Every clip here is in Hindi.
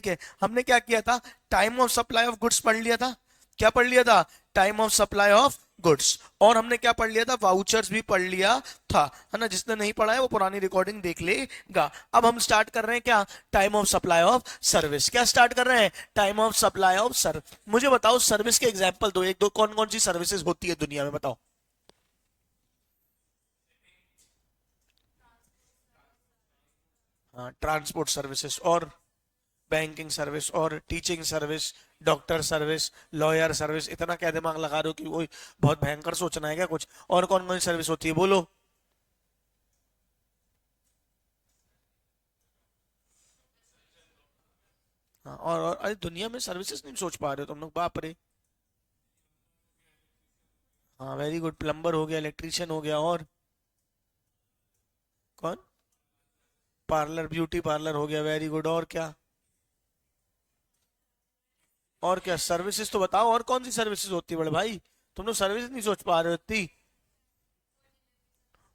ठीक है, हमने क्या किया था, time of supply of goods पढ़ लिया था। क्या पढ़ लिया था? Time of supply of goods. और हमने क्या पढ़ लिया था? वाउचर्स भी पढ़ लिया था, है ना। जिसने नहीं पढ़ा है वो पुरानी रिकॉर्डिंग देख लेगा। अब हम स्टार्ट कर रहे हैं क्या? Time of supply of service. क्या स्टार्ट कर रहे हैं? Time of supply of service. मुझे बताओ सर्विस के एग्जांपल दो, एक दो, कौन कौन सी सर्विसेज होती है दुनिया में, बताओ। हाँ, ट्रांसपोर्ट सर्विसेज, और बैंकिंग सर्विस, और teaching service, doctor service, lawyer service. इतना क्या दिमाग लगा रहे हो कि वो बहुत भयंकर सोचना है क्या कुछ? और कौन कौन सी सर्विस होती है, बोलो। हाँ, और अरे दुनिया में सर्विसेज नहीं सोच पा रहे हो तुम लोग, बाप रे। हाँ वेरी गुड, प्लम्बर हो गया, इलेक्ट्रिशियन हो गया, और कौन? पार्लर, ब्यूटी पार्लर हो गया, वेरी गुड। और क्या? और क्या सर्विसेज तो बताओ, और कौन सी सर्विसेज होती है बड़े भाई? तुम लोग सर्विस नहीं सोच पा रहे हो इतनी।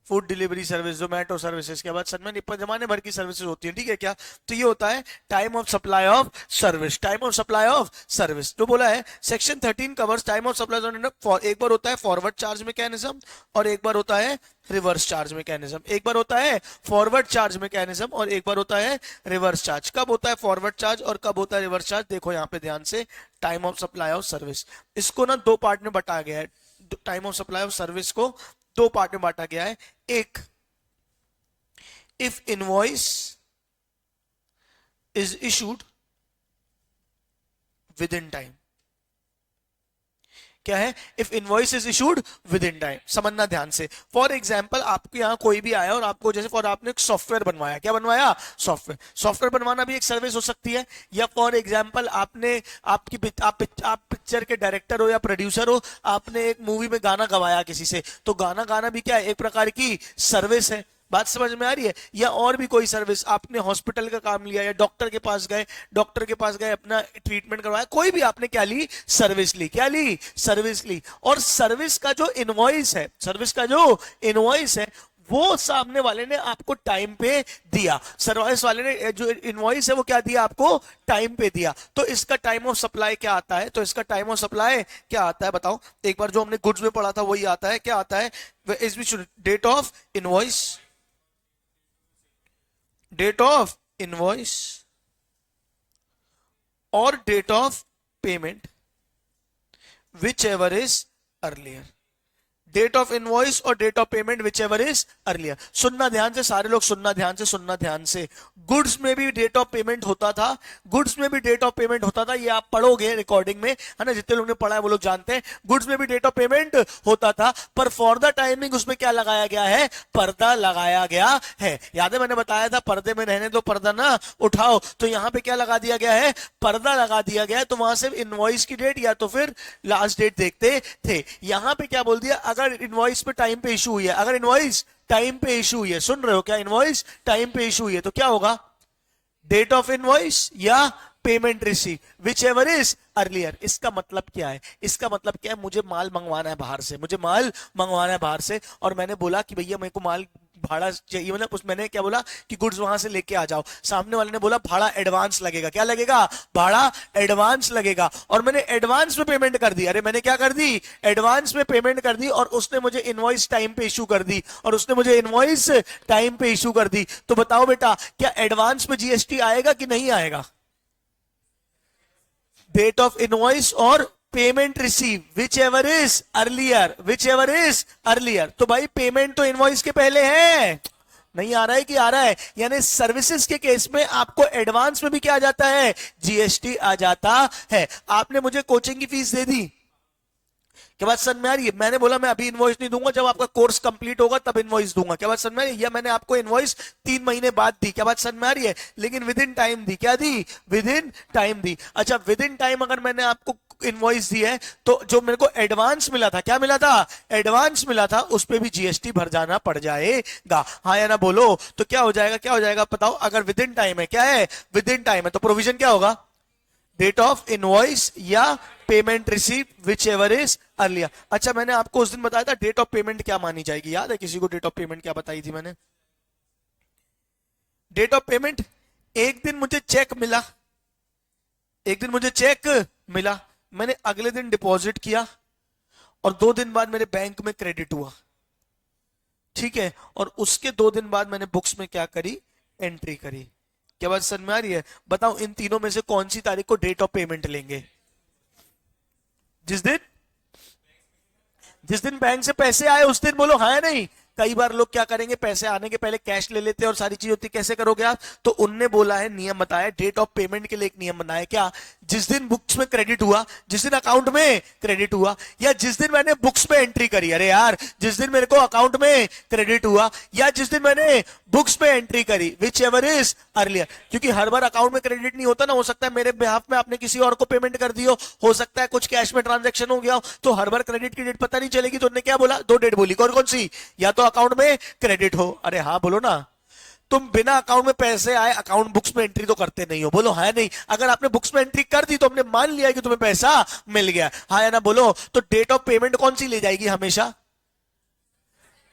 Food delivery service, Zomato services के बाद सच में जमाने भर की सर्विसेज होती है, ठीक है क्या। तो ये होता है time of supply of service. Time of supply of service जो बोला है, section 13 covers time of supply. एक बार होता है फॉरवर्ड चार्ज मैकेनिज्म, और एक बार होता है रिवर्स चार्ज मैकेनिज्म। एक बार होता है फॉरवर्ड चार्ज मैकेनिज्म, और एक बार होता है रिवर्स चार्ज। कब होता है फॉरवर्ड चार्ज और कब होता है रिवर्स चार्ज? देखो यहाँ पे ध्यान से, time of supply of service, इसको ना दो पार्ट में बटा गया है। Time of supply of service को दो पार्ट में बांटा गया है। एक, if invoice is issued within time. क्या है? If invoice is issued within time. समझना ध्यान से। फॉर एग्जाम्पल, आपके यहाँ कोई भी आया और आपको, जैसे फॉर आपने एक सॉफ्टवेयर बनवाया। क्या बनवाया? सॉफ्टवेयर। सॉफ्टवेयर बनवाना भी एक सर्विस हो सकती है। या फॉर एग्जाम्पल आपने, आप पिक्चर के डायरेक्टर हो या प्रोड्यूसर हो, आपने एक मूवी में गाना गवाया किसी से, तो गाना गाना भी क्या है? एक प्रकार की सर्विस है। बात समझ में आ रही है? या और भी कोई सर्विस, आपने हॉस्पिटल का काम लिया या डॉक्टर के पास गए, अपना ट्रीटमेंट करवाया, कोई भी आपने क्या ली? सर्विस ली। क्या ली? सर्विस ली। और सर्विस का जो इनवॉइस है, वो सामने वाले ने आपको टाइम पे दिया। सर्विस वाले ने जो इनवॉइस है वो क्या दिया आपको? टाइम पे दिया। तो इसका टाइम ऑफ सप्लाई क्या आता है? बताओ एक बार। जो हमने गुड्स में पढ़ा था वही आता है। क्या आता है? Date of invoice, date of invoice और date of payment, whichever is earlier. Date of invoice और date of payment whichever is earlier. सुनना ध्यान से, सारे लोग सुनना ध्यान से। गुड्स में भी डेट ऑफ पेमेंट होता था, ये आप पढ़ोगे रिकॉर्डिंग में, है ना। जितने लोगों ने पढ़ा है वो लोग जानते हैं। गुड्स में भी डेट ऑफ पेमेंट होता था, पर फॉर द टाइमिंग उसमें क्या लगाया गया है? पर्दा लगाया गया है। याद है मैंने बताया था, पर्दे में रहने दो, पर्दा ना उठाओ। तो यहां पे क्या लगा दिया गया है? पर्दा लगा दिया गया है। तो वहां से इनवॉइस की डेट या तो फिर लास्ट डेट देखते थे। यहां पे क्या बोल दिया? अगर इनवॉइस पे टाइम पे इशू हुई है, सुन रहे हो क्या? इनवॉइस टाइम पे इशू हुई है तो क्या होगा? डेट ऑफ इनवॉइस या payment receive, whichever is earlier. इसका मतलब क्या है? मुझे माल मंगवाना है बाहर से, और मैंने बोला कि भैया मेरे को माल भाड़ा चाहिए, मतलब मैंने क्या बोला कि गुड्स वहां से लेके आ जाओ। सामने वाले ने बोला भाड़ा एडवांस लगेगा। क्या लगेगा? भाड़ा एडवांस लगेगा। और मैंने एडवांस में पेमेंट कर दी। अरे मैंने क्या कर दी? एडवांस में पेमेंट कर दी। और उसने मुझे इनवॉइस टाइम पे इशू कर दी। तो बताओ बेटा, क्या एडवांस में जीएसटी आएगा कि नहीं आएगा? डेट ऑफ इनवॉइस और payment receive, whichever is earlier. तो भाई पेमेंट तो इनवॉइस के पहले है। नहीं आ रहा है कि आ रहा है? यानी सर्विसेज के केस में आपको एडवांस में भी क्या आ जाता है? जीएसटी आ जाता है। आपने मुझे कोचिंग की फीस दे दी, क्या बात समझ में आ रही है? मैंने बोला मैं अभी इनवॉइस नहीं दूंगा, जब आपका कोर्स कंप्लीट होगा तब इनवॉइस दूंगा। क्या बात समझ में आ रही है? या मैंने आपको इनवॉइस 3 महीने बाद दी। क्या बात समझ में आ रही है? लेकिन विद इन टाइम दी। क्या दी? विद इन टाइम दी। अच्छा, विद इन टाइम अगर मैंने आपको इनवॉइस दी है, तो जो मेरे को एडवांस मिला था, क्या मिला था? एडवांस मिला था, उस पर भी जीएसटी भर जाना पड़ जाएगा। हाँ या ना बोलो। तो क्या हो जाएगा बताओ। अगर विद इन टाइम है, क्या है? विद इन टाइम है, तो प्रोविजन क्या होगा? डेट ऑफ इनवॉइस या payment receive, whichever is earlier. अच्छा, मैंने आपको उस दिन बताया था डेट ऑफ पेमेंट क्या मानी जाएगी। याद है किसी को डेट ऑफ पेमेंट क्या बताई थी मैंने? डेट ऑफ पेमेंट, एक दिन मुझे चेक मिला, एक दिन मुझे चेक मिला, मैंने अगले दिन डिपॉजिट किया और 2 दिन बाद मेरे बैंक में क्रेडिट हुआ, ठीक है, और उसके 2 दिन बाद मैंने बुक्स में क्या करी, एंट्री करी। क्या बात समझ में आ रही है? बताओ इन तीनों में से कौन सी तारीख को डेट ऑफ पेमेंट लेंगे? जिस दिन जिस दिन बैंक से पैसे आए उस दिन बोलो हाँ या नहीं। कई बार लोग क्या करेंगे, पैसे आने के पहले कैश ले लेते हैं और सारी चीज होती, कैसे करोगे आप? तो उनने बोला है, नियम बताया, डेट ऑफ पेमेंट के लिए एक नियम बनाया, क्या? जिस दिन बुक्स में क्रेडिट हुआ, जिस दिन अकाउंट में क्रेडिट हुआ, या जिस दिन मैंने बुक्स में एंट्री करी, अरे यार जिस दिन मेरे को अकाउंट में क्रेडिट हुआ या जिस दिन मैंने बुक्स में एंट्री करी, विच एवर इज अर्लियर। क्योंकि हर बार अकाउंट में क्रेडिट नहीं होता ना, हो सकता है मेरे बिहाफ में आपने किसी और को पेमेंट कर दी हो सकता है कुछ कैश में ट्रांजेक्शन हो गया हो, तो हर बार क्रेडिट की डेट पता नहीं चलेगी। तो उन्होंने क्या बोला, 2 डेट बोली, कौन कौन सी? या तो अकाउंट में क्रेडिट हो, अरे हाँ बोलो ना, तुम बिना अकाउंट में पैसे आए अकाउंट बुक्स में एंट्री तो करते नहीं हो, बोलो हाँ नहीं। अगर आपने बुक्स में एंट्री कर दी तो हमने मान लिया कि तुम्हें पैसा मिल गया, हाँ या ना बोलो। तो डेट ऑफ पेमेंट कौन सी ले जाएगी हमेशा?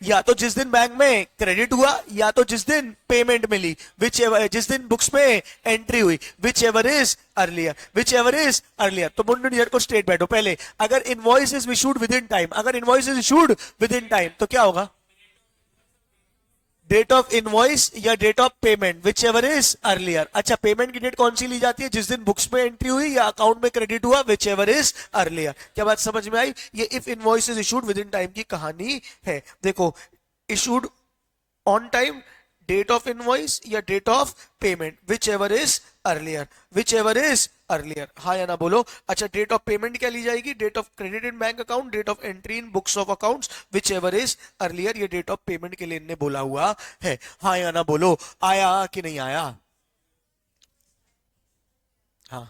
या तो जिस दिन बैंक में क्रेडिट हुआ या तो जिस दिन पेमेंट मिली, विच एवर, जिस दिन बुक्स में एंट्री हुई, whichever is earlier, whichever is earlier. तो मुंडू को स्ट्रेट बैठो पहले, अगर invoice is issued within time, अगर invoice is issued within time तो क्या होगा? डेट ऑफ इनवॉइस या date of payment, whichever is earlier. अच्छा, पेमेंट की डेट कौन सी ली जाती है? जिस दिन बुक्स में एंट्री हुई या अकाउंट में क्रेडिट हुआ, विच एवर इज अर्लियर। क्या बात समझ में आई? ये if invoice is issued within time की कहानी है। देखो, issued on time, date of invoice या date of payment, whichever is earlier, whichever is earlier, हाँ या ना बोलो। अच्छा, डेट ऑफ पेमेंट क्या ली जाएगी? Date of credit in bank account, date of entry in books of accounts, whichever is earlier. ये डेट ऑफ पेमेंट के लिए इनने बोला हुआ है, हाँ या ना बोलो। आया कि नहीं आया? हाँ,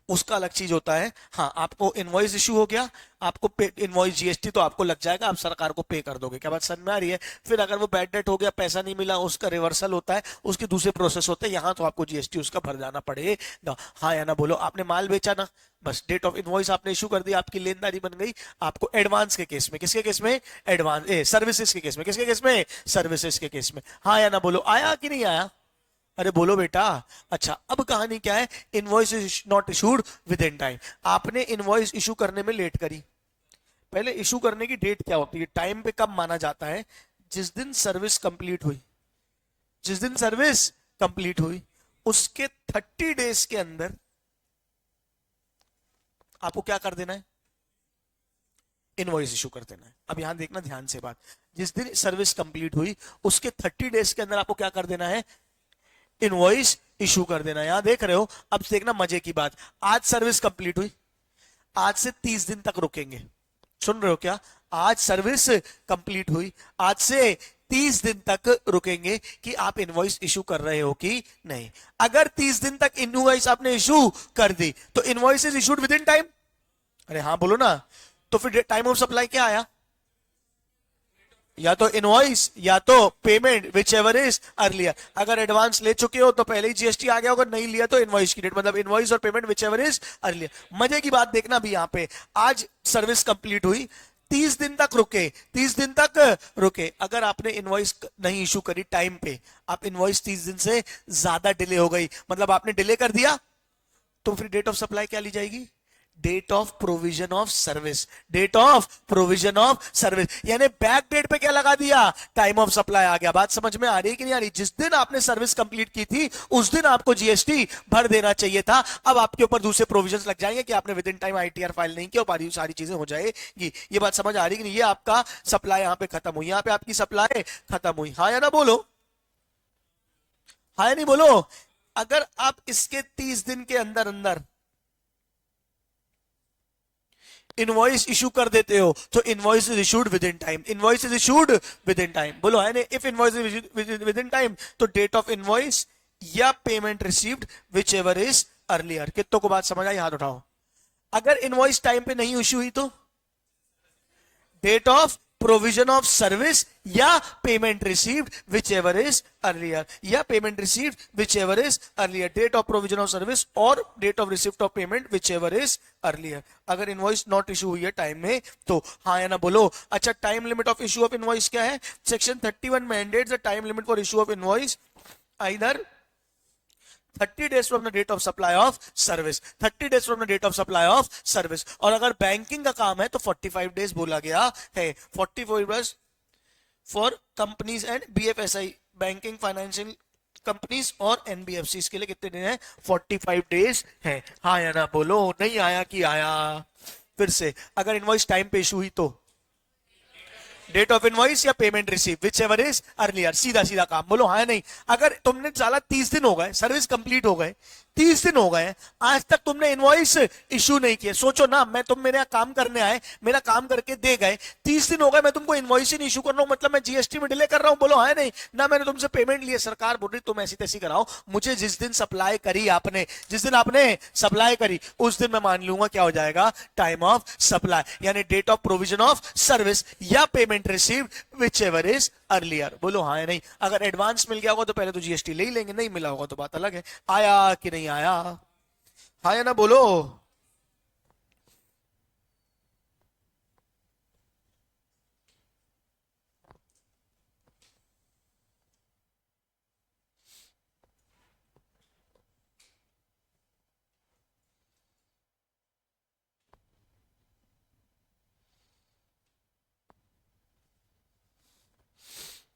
उसका अलग चीज होता है। हाँ, आपको इनवॉइस इशू हो गया, आपको इनवॉइस जीएसटी तो आपको लग जाएगा, आप सरकार को पे कर दोगे। क्या बात समझ में आ रही है? फिर अगर वो बैड डेट हो गया, पैसा नहीं मिला, उसका रिवर्सल होता है, उसके दूसरे प्रोसेस होते हैं, यहाँ तो आपको जीएसटी उसका भर जाना पड़ेगा, हाँ या ना बोलो। आपने माल बेचा ना, बस डेट ऑफ इनवॉइस आपने इशू कर दी, आपकी लेनदारी बन गई। आपको एडवांस के केस में, किसके केस में? एडवांस सर्विसेज के केस में, किसके केस में? सर्विसेज के केस में, हाँ या ना बोलो। आया कि नहीं आया? अरे बोलो बेटा। अच्छा, अब कहानी क्या है? Invoice is not issued within time. आपने इनवॉइस इशू करने में लेट करी। पहले इशू करने की डेट क्या होती है? टाइम पे कब माना जाता है? जिस दिन सर्विस कंप्लीट हुई, जिस दिन सर्विस कंप्लीट हुई उसके 30 डेज के अंदर आपको क्या कर देना है? इनवॉइस इशू कर देना है। अब यहां देखना ध्यान से बात, जिस दिन सर्विस कंप्लीट हुई उसके 30 डेज के अंदर आपको क्या कर देना है? इनवॉइस इशू कर देना। यहां देख रहे हो, अब देखना मजे की बात, आज सर्विस कंप्लीट हुई, आज से 30 दिन तक रुकेंगे। सुन रहे हो क्या? आज सर्विस कंप्लीट हुई, आज से 30 दिन तक रुकेंगे कि आप इनवॉइस इशू कर रहे हो कि नहीं। अगर 30 दिन तक इनवॉइस आपने इशू कर दी तो invoice is issued within time. अरे हाँ बोलो ना। तो फिर टाइम ऑफ सप्लाई क्या आया? या तो इनवॉइस या तो payment, whichever is earlier. अगर एडवांस ले चुके हो तो पहले ही जीएसटी आ गया होगा, नहीं लिया तो इनवॉइस की डेट, मतलब इनवॉइस और payment whichever is earlier. मजे की बात देखना भी यहां पे, आज सर्विस कंप्लीट हुई, 30 दिन तक रुके, 30 दिन तक रुके। अगर आपने इनवॉइस नहीं इशू करी टाइम पे, आप इनवॉइस 30 दिन से ज्यादा डिले हो गई, मतलब आपने डिले कर दिया, तो फिर डेट ऑफ सप्लाई क्या ली जाएगी? Date of provision of service, date of provision of service. यानी बैक डेट पे क्या लगा दिया? टाइम ऑफ सप्लाई आ गया। बात समझ में आ रही है कि नहीं आ रही? जिस दिन आपने सर्विस कंप्लीट की थी उस दिन आपको जीएसटी भर देना चाहिए था। अब आपके ऊपर दूसरे प्रोविजंस लग जाएंगे कि आपने with in time ITR file नहीं किया, और सारी चीजें हो जाएगी। ये बात समझ आ रही कि नहीं? ये आपका सप्लाई यहां पे खत्म हुई, यहां पे आपकी सप्लाई खत्म हुई, हाँ या ना बोलो, हाँ या नहीं बोलो। अगर आप इसके 30 दिन के अंदर अंदर इनवॉइस इशू कर देते हो तो invoice is issued within time, invoice is issued within time, बोलो है ना। If invoice is with in time तो डेट ऑफ इनवॉइस या payment received whichever is earlier. कितनों को बात समझ आई? हाथ उठाओ। अगर इनवॉइस टाइम पे नहीं इशू हुई तो date of provision of service या payment received whichever is earlier, या payment received whichever is earlier, date of provision of service और date of receipt of payment whichever is earlier. अगर इनवॉइस नॉट इशू हुई है टाइम में तो हाँ या ना बोलो। अच्छा, time limit of issue of invoice क्या है? Section 31 mandates the time limit for issue of invoice either 30 days from the date of supply of service, 30 days from the date of supply of service. और अगर बैंकिंग का काम है तो 45 days बोला गया है। 45 days for companies and BFSI, banking financial companies और एनबीएफसी के लिए कितने दिन है? 45 days है। हाँ या ना बोलो, नहीं आया कि आया? फिर से, अगर इनवॉइस टाइम पे इशू हुई तो डेट ऑफ इनवॉइस या payment receive, whichever is earlier. सीधा सीधा काम, बोलो हाँ या नहीं। अगर तुमने साला 30 दिन हो गए, सर्विस कंप्लीट हो गए, 30 दिन हो गए, आज तक तुमने इनवॉइस इशू नहीं किया, सोचो ना, तुम मेरे यहाँ काम करने आए, मेरा काम करके दे गए, 30 दिन हो गए, मैं तुमको इनवॉइस ही नहीं इशू कर रहा हूं, मतलब मैं जीएसटी में डिले कर रहा हूं, बोलो हाँ नहीं ना। मैंने तुमसे पेमेंट लिए, सरकार बोल रही तुम ऐसी तैसी कराओ, मुझे जिस दिन सप्लाई करी आपने, जिस दिन आपने सप्लाई करी उस दिन मैं मान लूंगा क्या हो जाएगा? टाइम ऑफ सप्लाई, यानी date of provision of service या payment receive, whichever is earlier. बोलो हाँ या नहीं। अगर एडवांस मिल गया होगा तो पहले तो जीएसटी ले ही लेंगे, नहीं मिला होगा तो बात अलग है। आया कि नहीं आया? हाँ या ना बोलो।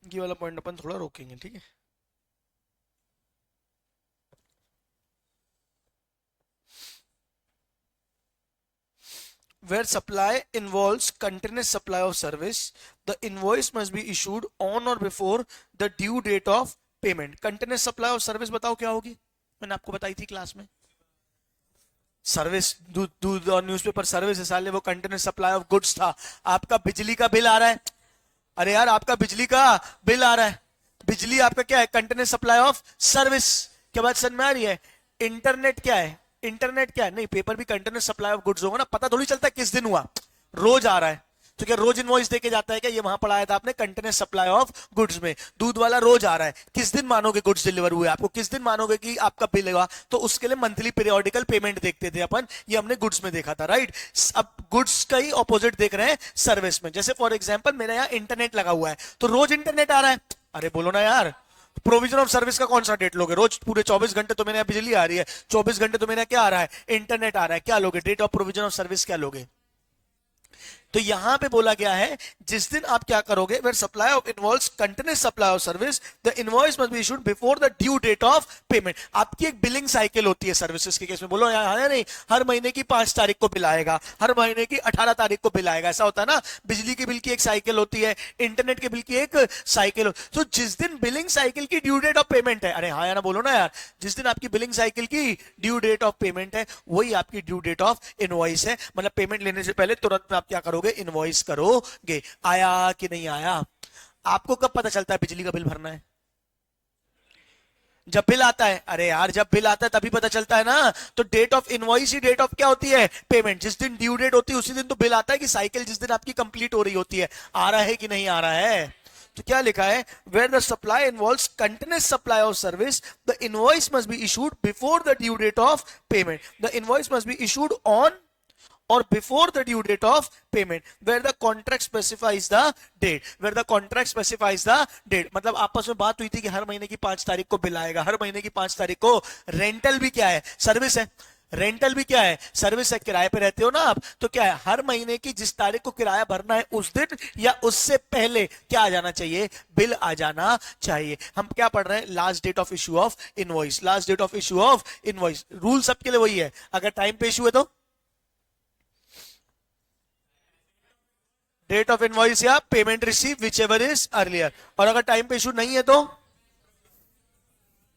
ये वाला पॉइंट अपन थोड़ा रोकेंगे, ठीक है? Where supply involves continuous supply of service, the invoice must be issued on or before the due date of payment. Continuous supply of service बताओ क्या होगी? मैंने आपको बताई थी क्लास में। सर्विस, दूध दूध और न्यूज़पेपर सर्विस है साले, वो कंटिन्यूस सप्लाई ऑफ गुड्स था। आपका बिजली का बिल आ रहा है, अरे यार आपका बिजली का बिल आ रहा है, बिजली आपका क्या है? Continuous supply of service. क्या बात समझ में आ रही है? इंटरनेट क्या है? इंटरनेट क्या है? नहीं, पेपर भी कंटिन्यूस सप्लाई ऑफ गुड्स होगा ना, पता थोड़ी चलता है किस दिन हुआ, रोज आ रहा है तो क्या रोज इनवॉइस देके जाता है क्या? ये वहां पढ़ाया था आपने कंटिन्यूस सप्लाई ऑफ गुड्स में। दूध वाला रोज आ रहा है, किस दिन मानोगे गुड्स डिलीवर हुए आपको, किस दिन मानोगे कि आपका बिल हुआ? तो उसके लिए मंथली पीरियोडिकल पेमेंट देखते थे अपन, ये हमने गुड्स में देखा था, राइट? अब गुड्स का ही ऑपोजिट देख रहे हैं सर्विस में। जैसे फॉर एग्जाम्पल मेरा यहाँ इंटरनेट लगा हुआ है तो रोज इंटरनेट आ रहा है, अरे बोलो ना यार। प्रोविजन ऑफ सर्विस का कौन सा डेट लोगे? रोज पूरे 24 घंटे तो मेरे यहाँ बिजली आ रही है, 24 घंटे तो मेरे यहाँ क्या आ रहा है? इंटरनेट आ रहा है। क्या लोगे? Date of provision of service क्या लोगे? तो यहां पे बोला गया है जिस दिन आप क्या करोगे, where supply of involves continuous supply of service, the invoice must be issued before the due date of payment. आपकी एक बिलिंग साइकिल होती है सर्विसेज के केस में, बोलो यार नहीं, हर महीने की 5 तारीख को बिल आएगा, हर महीने की 18 तारीख को बिल आएगा, ऐसा होता है ना। बिजली के बिल की एक साइकिल होती है, इंटरनेट के बिल की एक साइकिल। तो जिस दिन बिलिंग साइकिल की ड्यू डेट ऑफ पेमेंट है, अरे हाँ या ना बोलो ना यार, जिस दिन आपकी बिलिंग साइकिल की ड्यू डेट ऑफ पेमेंट है वही आपकी ड्यू डेट ऑफ इनवॉइस है। मतलब पेमेंट लेने से पहले तुरंत में आप क्या करोगे? इनवॉइस करोगे। आया कि नहीं आया? आपको कब पता चलता है बिजली का बिल भरना है? जब बिल आता है। अरे यार जब बिल आता है तभी पता चलता है ना। तो डेट ऑफ इनवॉइस ही डेट ऑफ क्या होती है? पेमेंट। जिस दिन ड्यू डेट होती है उसी दिन तो बिल आता है, कि साइकिल जिस दिन आपकी कंप्लीट हो रही होती है। आ रहा है कि नहीं आ रहा है? तो क्या लिखा है? Where the supply involves continuous supply of service, the invoice must be issued before the due date of payment. The invoice must be issued on or before the due date of payment, where the contract specifies the date, where the contract specifies the date। मतलब आपस में बात हुई थी कि हर महीने की 5 तारीख को बिल आएगा, हर महीने की 5 तारीख को। रेंटल भी क्या है? सर्विस है। रेंटल भी क्या है? सर्विस है। किराए पे रहते हो ना आप, तो क्या है? हर महीने की जिस तारीख को किराया भरना है उस दिन या उससे पहले क्या आ जाना चाहिए? बिल आ जाना चाहिए। हम क्या पढ़ रहे हैं? Last date of issue of invoice. Last date of issue of invoice, rule सबके लिए वही है। अगर टाइम पे इश्यू है तो डेट ऑफ इनवॉइस या payment receive, whichever is earlier. और अगर टाइम पे इशू नहीं है तो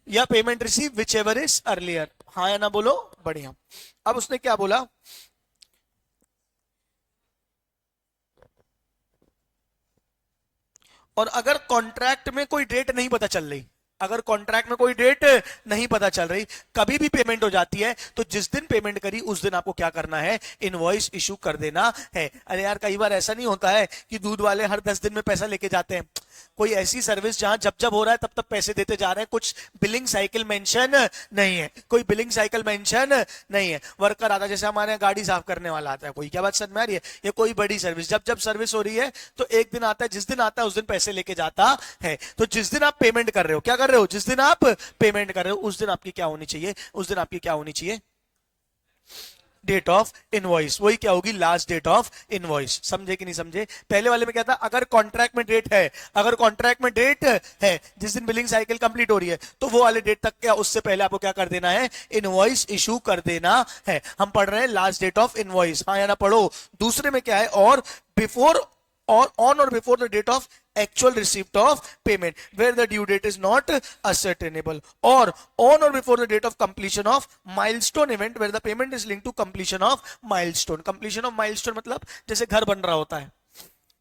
या payment receive, whichever is earlier. हाँ या ना बोलो। बढ़िया। अब उसने क्या बोला? और अगर कॉन्ट्रैक्ट में कोई डेट नहीं पता चल रही, अगर कॉन्ट्रैक्ट में कोई डेट नहीं पता चल रही, कभी भी पेमेंट हो जाती है, तो जिस दिन पेमेंट करी उस दिन आपको क्या करना है? इनवॉइस इशू कर देना है। अरे यार कई बार ऐसा नहीं होता है कि दूध वाले हर 10 दिन में पैसा लेके जाते हैं, कोई ऐसी सर्विस जहां जब जब हो रहा है तब तब पैसे देते जा रहे हैं, कुछ बिलिंग साइकिल मेंशन नहीं है, कोई बिलिंग साइकिल मेंशन नहीं है। वर्कर आता है, जैसे हमारे यहाँ गाड़ी साफ करने वाला आता है कोई, क्या बात समझ में आ रही है? ये कोई बड़ी सर्विस, जब जब सर्विस हो रही है तो एक दिन आता है, जिस दिन आता है उस दिन पैसे लेके जाता है। तो जिस दिन आप पेमेंट कर रहे हो, क्या कर रहे हो, जिस दिन आप पेमेंट कर रहे हो उस दिन आपकी क्या होनी चाहिए, उस दिन आपकी क्या होनी चाहिए, डेट ऑफ इनवॉइस। वही क्या होगी, लास्ट डेट ऑफ इनवॉइस। समझे कि नहीं समझे? पहले वाले में क्या था, अगर कॉन्ट्रैक्ट में डेट है, अगर कॉन्ट्रैक्ट में डेट है जिस दिन बिलिंग साइकिल कंप्लीट हो रही है, तो वो वाले डेट तक क्या, उससे पहले आपको क्या कर देना है, इनवॉइस इशू कर देना है। हम पढ़ रहे हैं लास्ट डेट ऑफ इनवॉइस, हाँ या ना पढ़ो। दूसरे में क्या है, और before or on or before the date of actual receipt of payment where the due date is not ascertainable, or on or before the date of completion of milestone event where the payment is linked to completion of milestone। completion of milestone मतलब जैसे घर बन रहा होता है,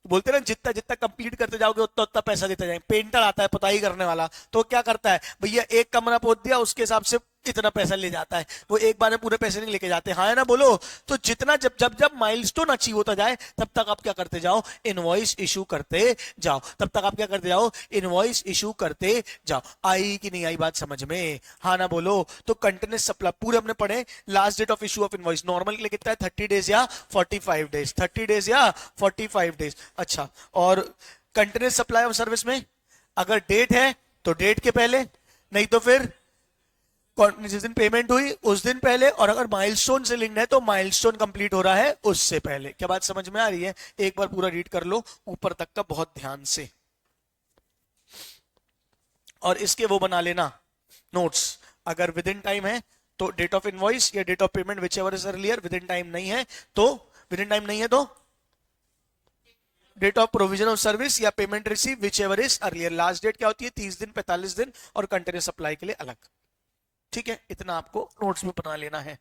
बोलते हैं ना, जितना जितना कंप्लीट करते जाओगे उतना उतना पैसा देते जाएंगे। पेंटर आता है पुताई करने वाला, तो क्या करता है, भैया एक कमरा पोत दिया उसके हिसाब से इतना पैसा ले जाता है, वो एक बार में पूरे पैसे नहीं लेके जाते, हाँ है ना बोलो। तो जितना जब जब जब माइलस्टोन अचीव होता जाए तब तक आप क्या करते जाओ, इनवॉइस इशू करते जाओ, तब तक आप क्या करते जाओ, इनवॉइस इशू करते जाओ। आई कि नहीं आई बात समझ में, हाँ ना बोलो। तो कंटिन्यूस सप्लाई पूरे हमने पढ़े। Last date of issue of invoice normal के लिए कितना है, 30 डेज या 45 डेज, 30 डेज या 45 डेज। अच्छा, और कंटिन्यूस सप्लाई ऑफ सर्विस में अगर डेट है तो डेट के पहले, नहीं तो फिर जिस दिन पेमेंट हुई उस दिन पहले, और अगर माइलस्टोन से लिंक्ड है तो माइलस्टोन कंप्लीट हो रहा है उससे पहले। क्या बात समझ में आ रही है? एक बार पूरा रीड कर लो ऊपर तक का बहुत ध्यान से, और इसके वो बना लेना नोट्स। अगर विद इन टाइम है तो डेट ऑफ इनवॉइस या date of payment whichever is earlier, within time नहीं है तो, विद इन टाइम नहीं है तो date of provision of service या payment receive whichever is earlier. Last date क्या होती है, 30 दिन, 45 दिन, और कंटिन्यूस सप्लाई के लिए अलग। ठीक है, इतना आपको नोट्स में बना लेना है।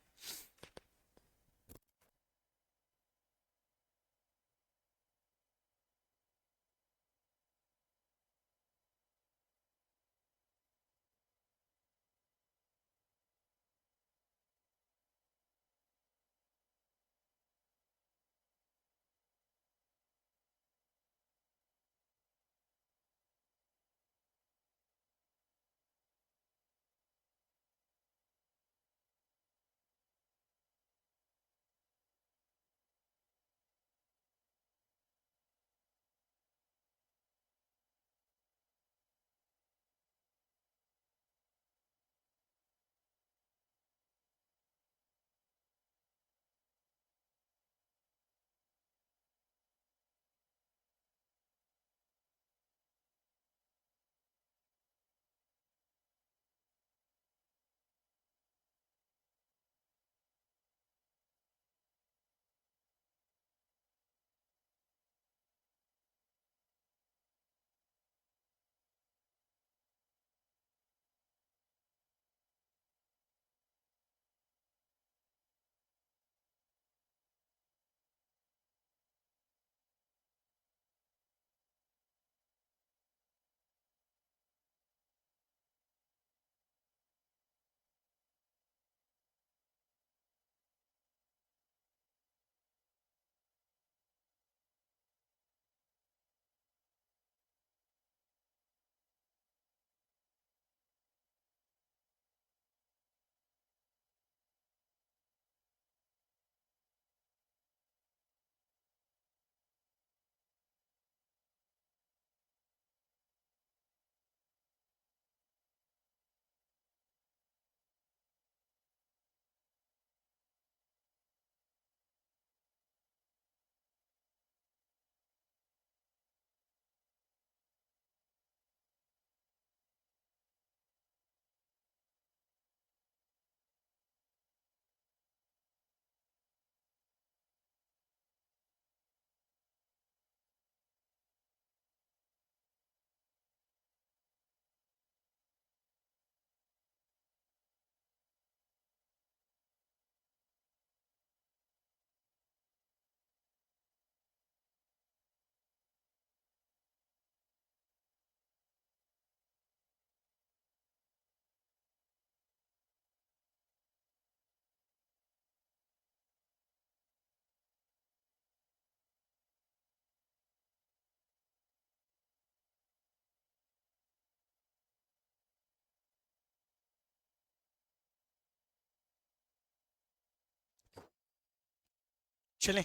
चलें,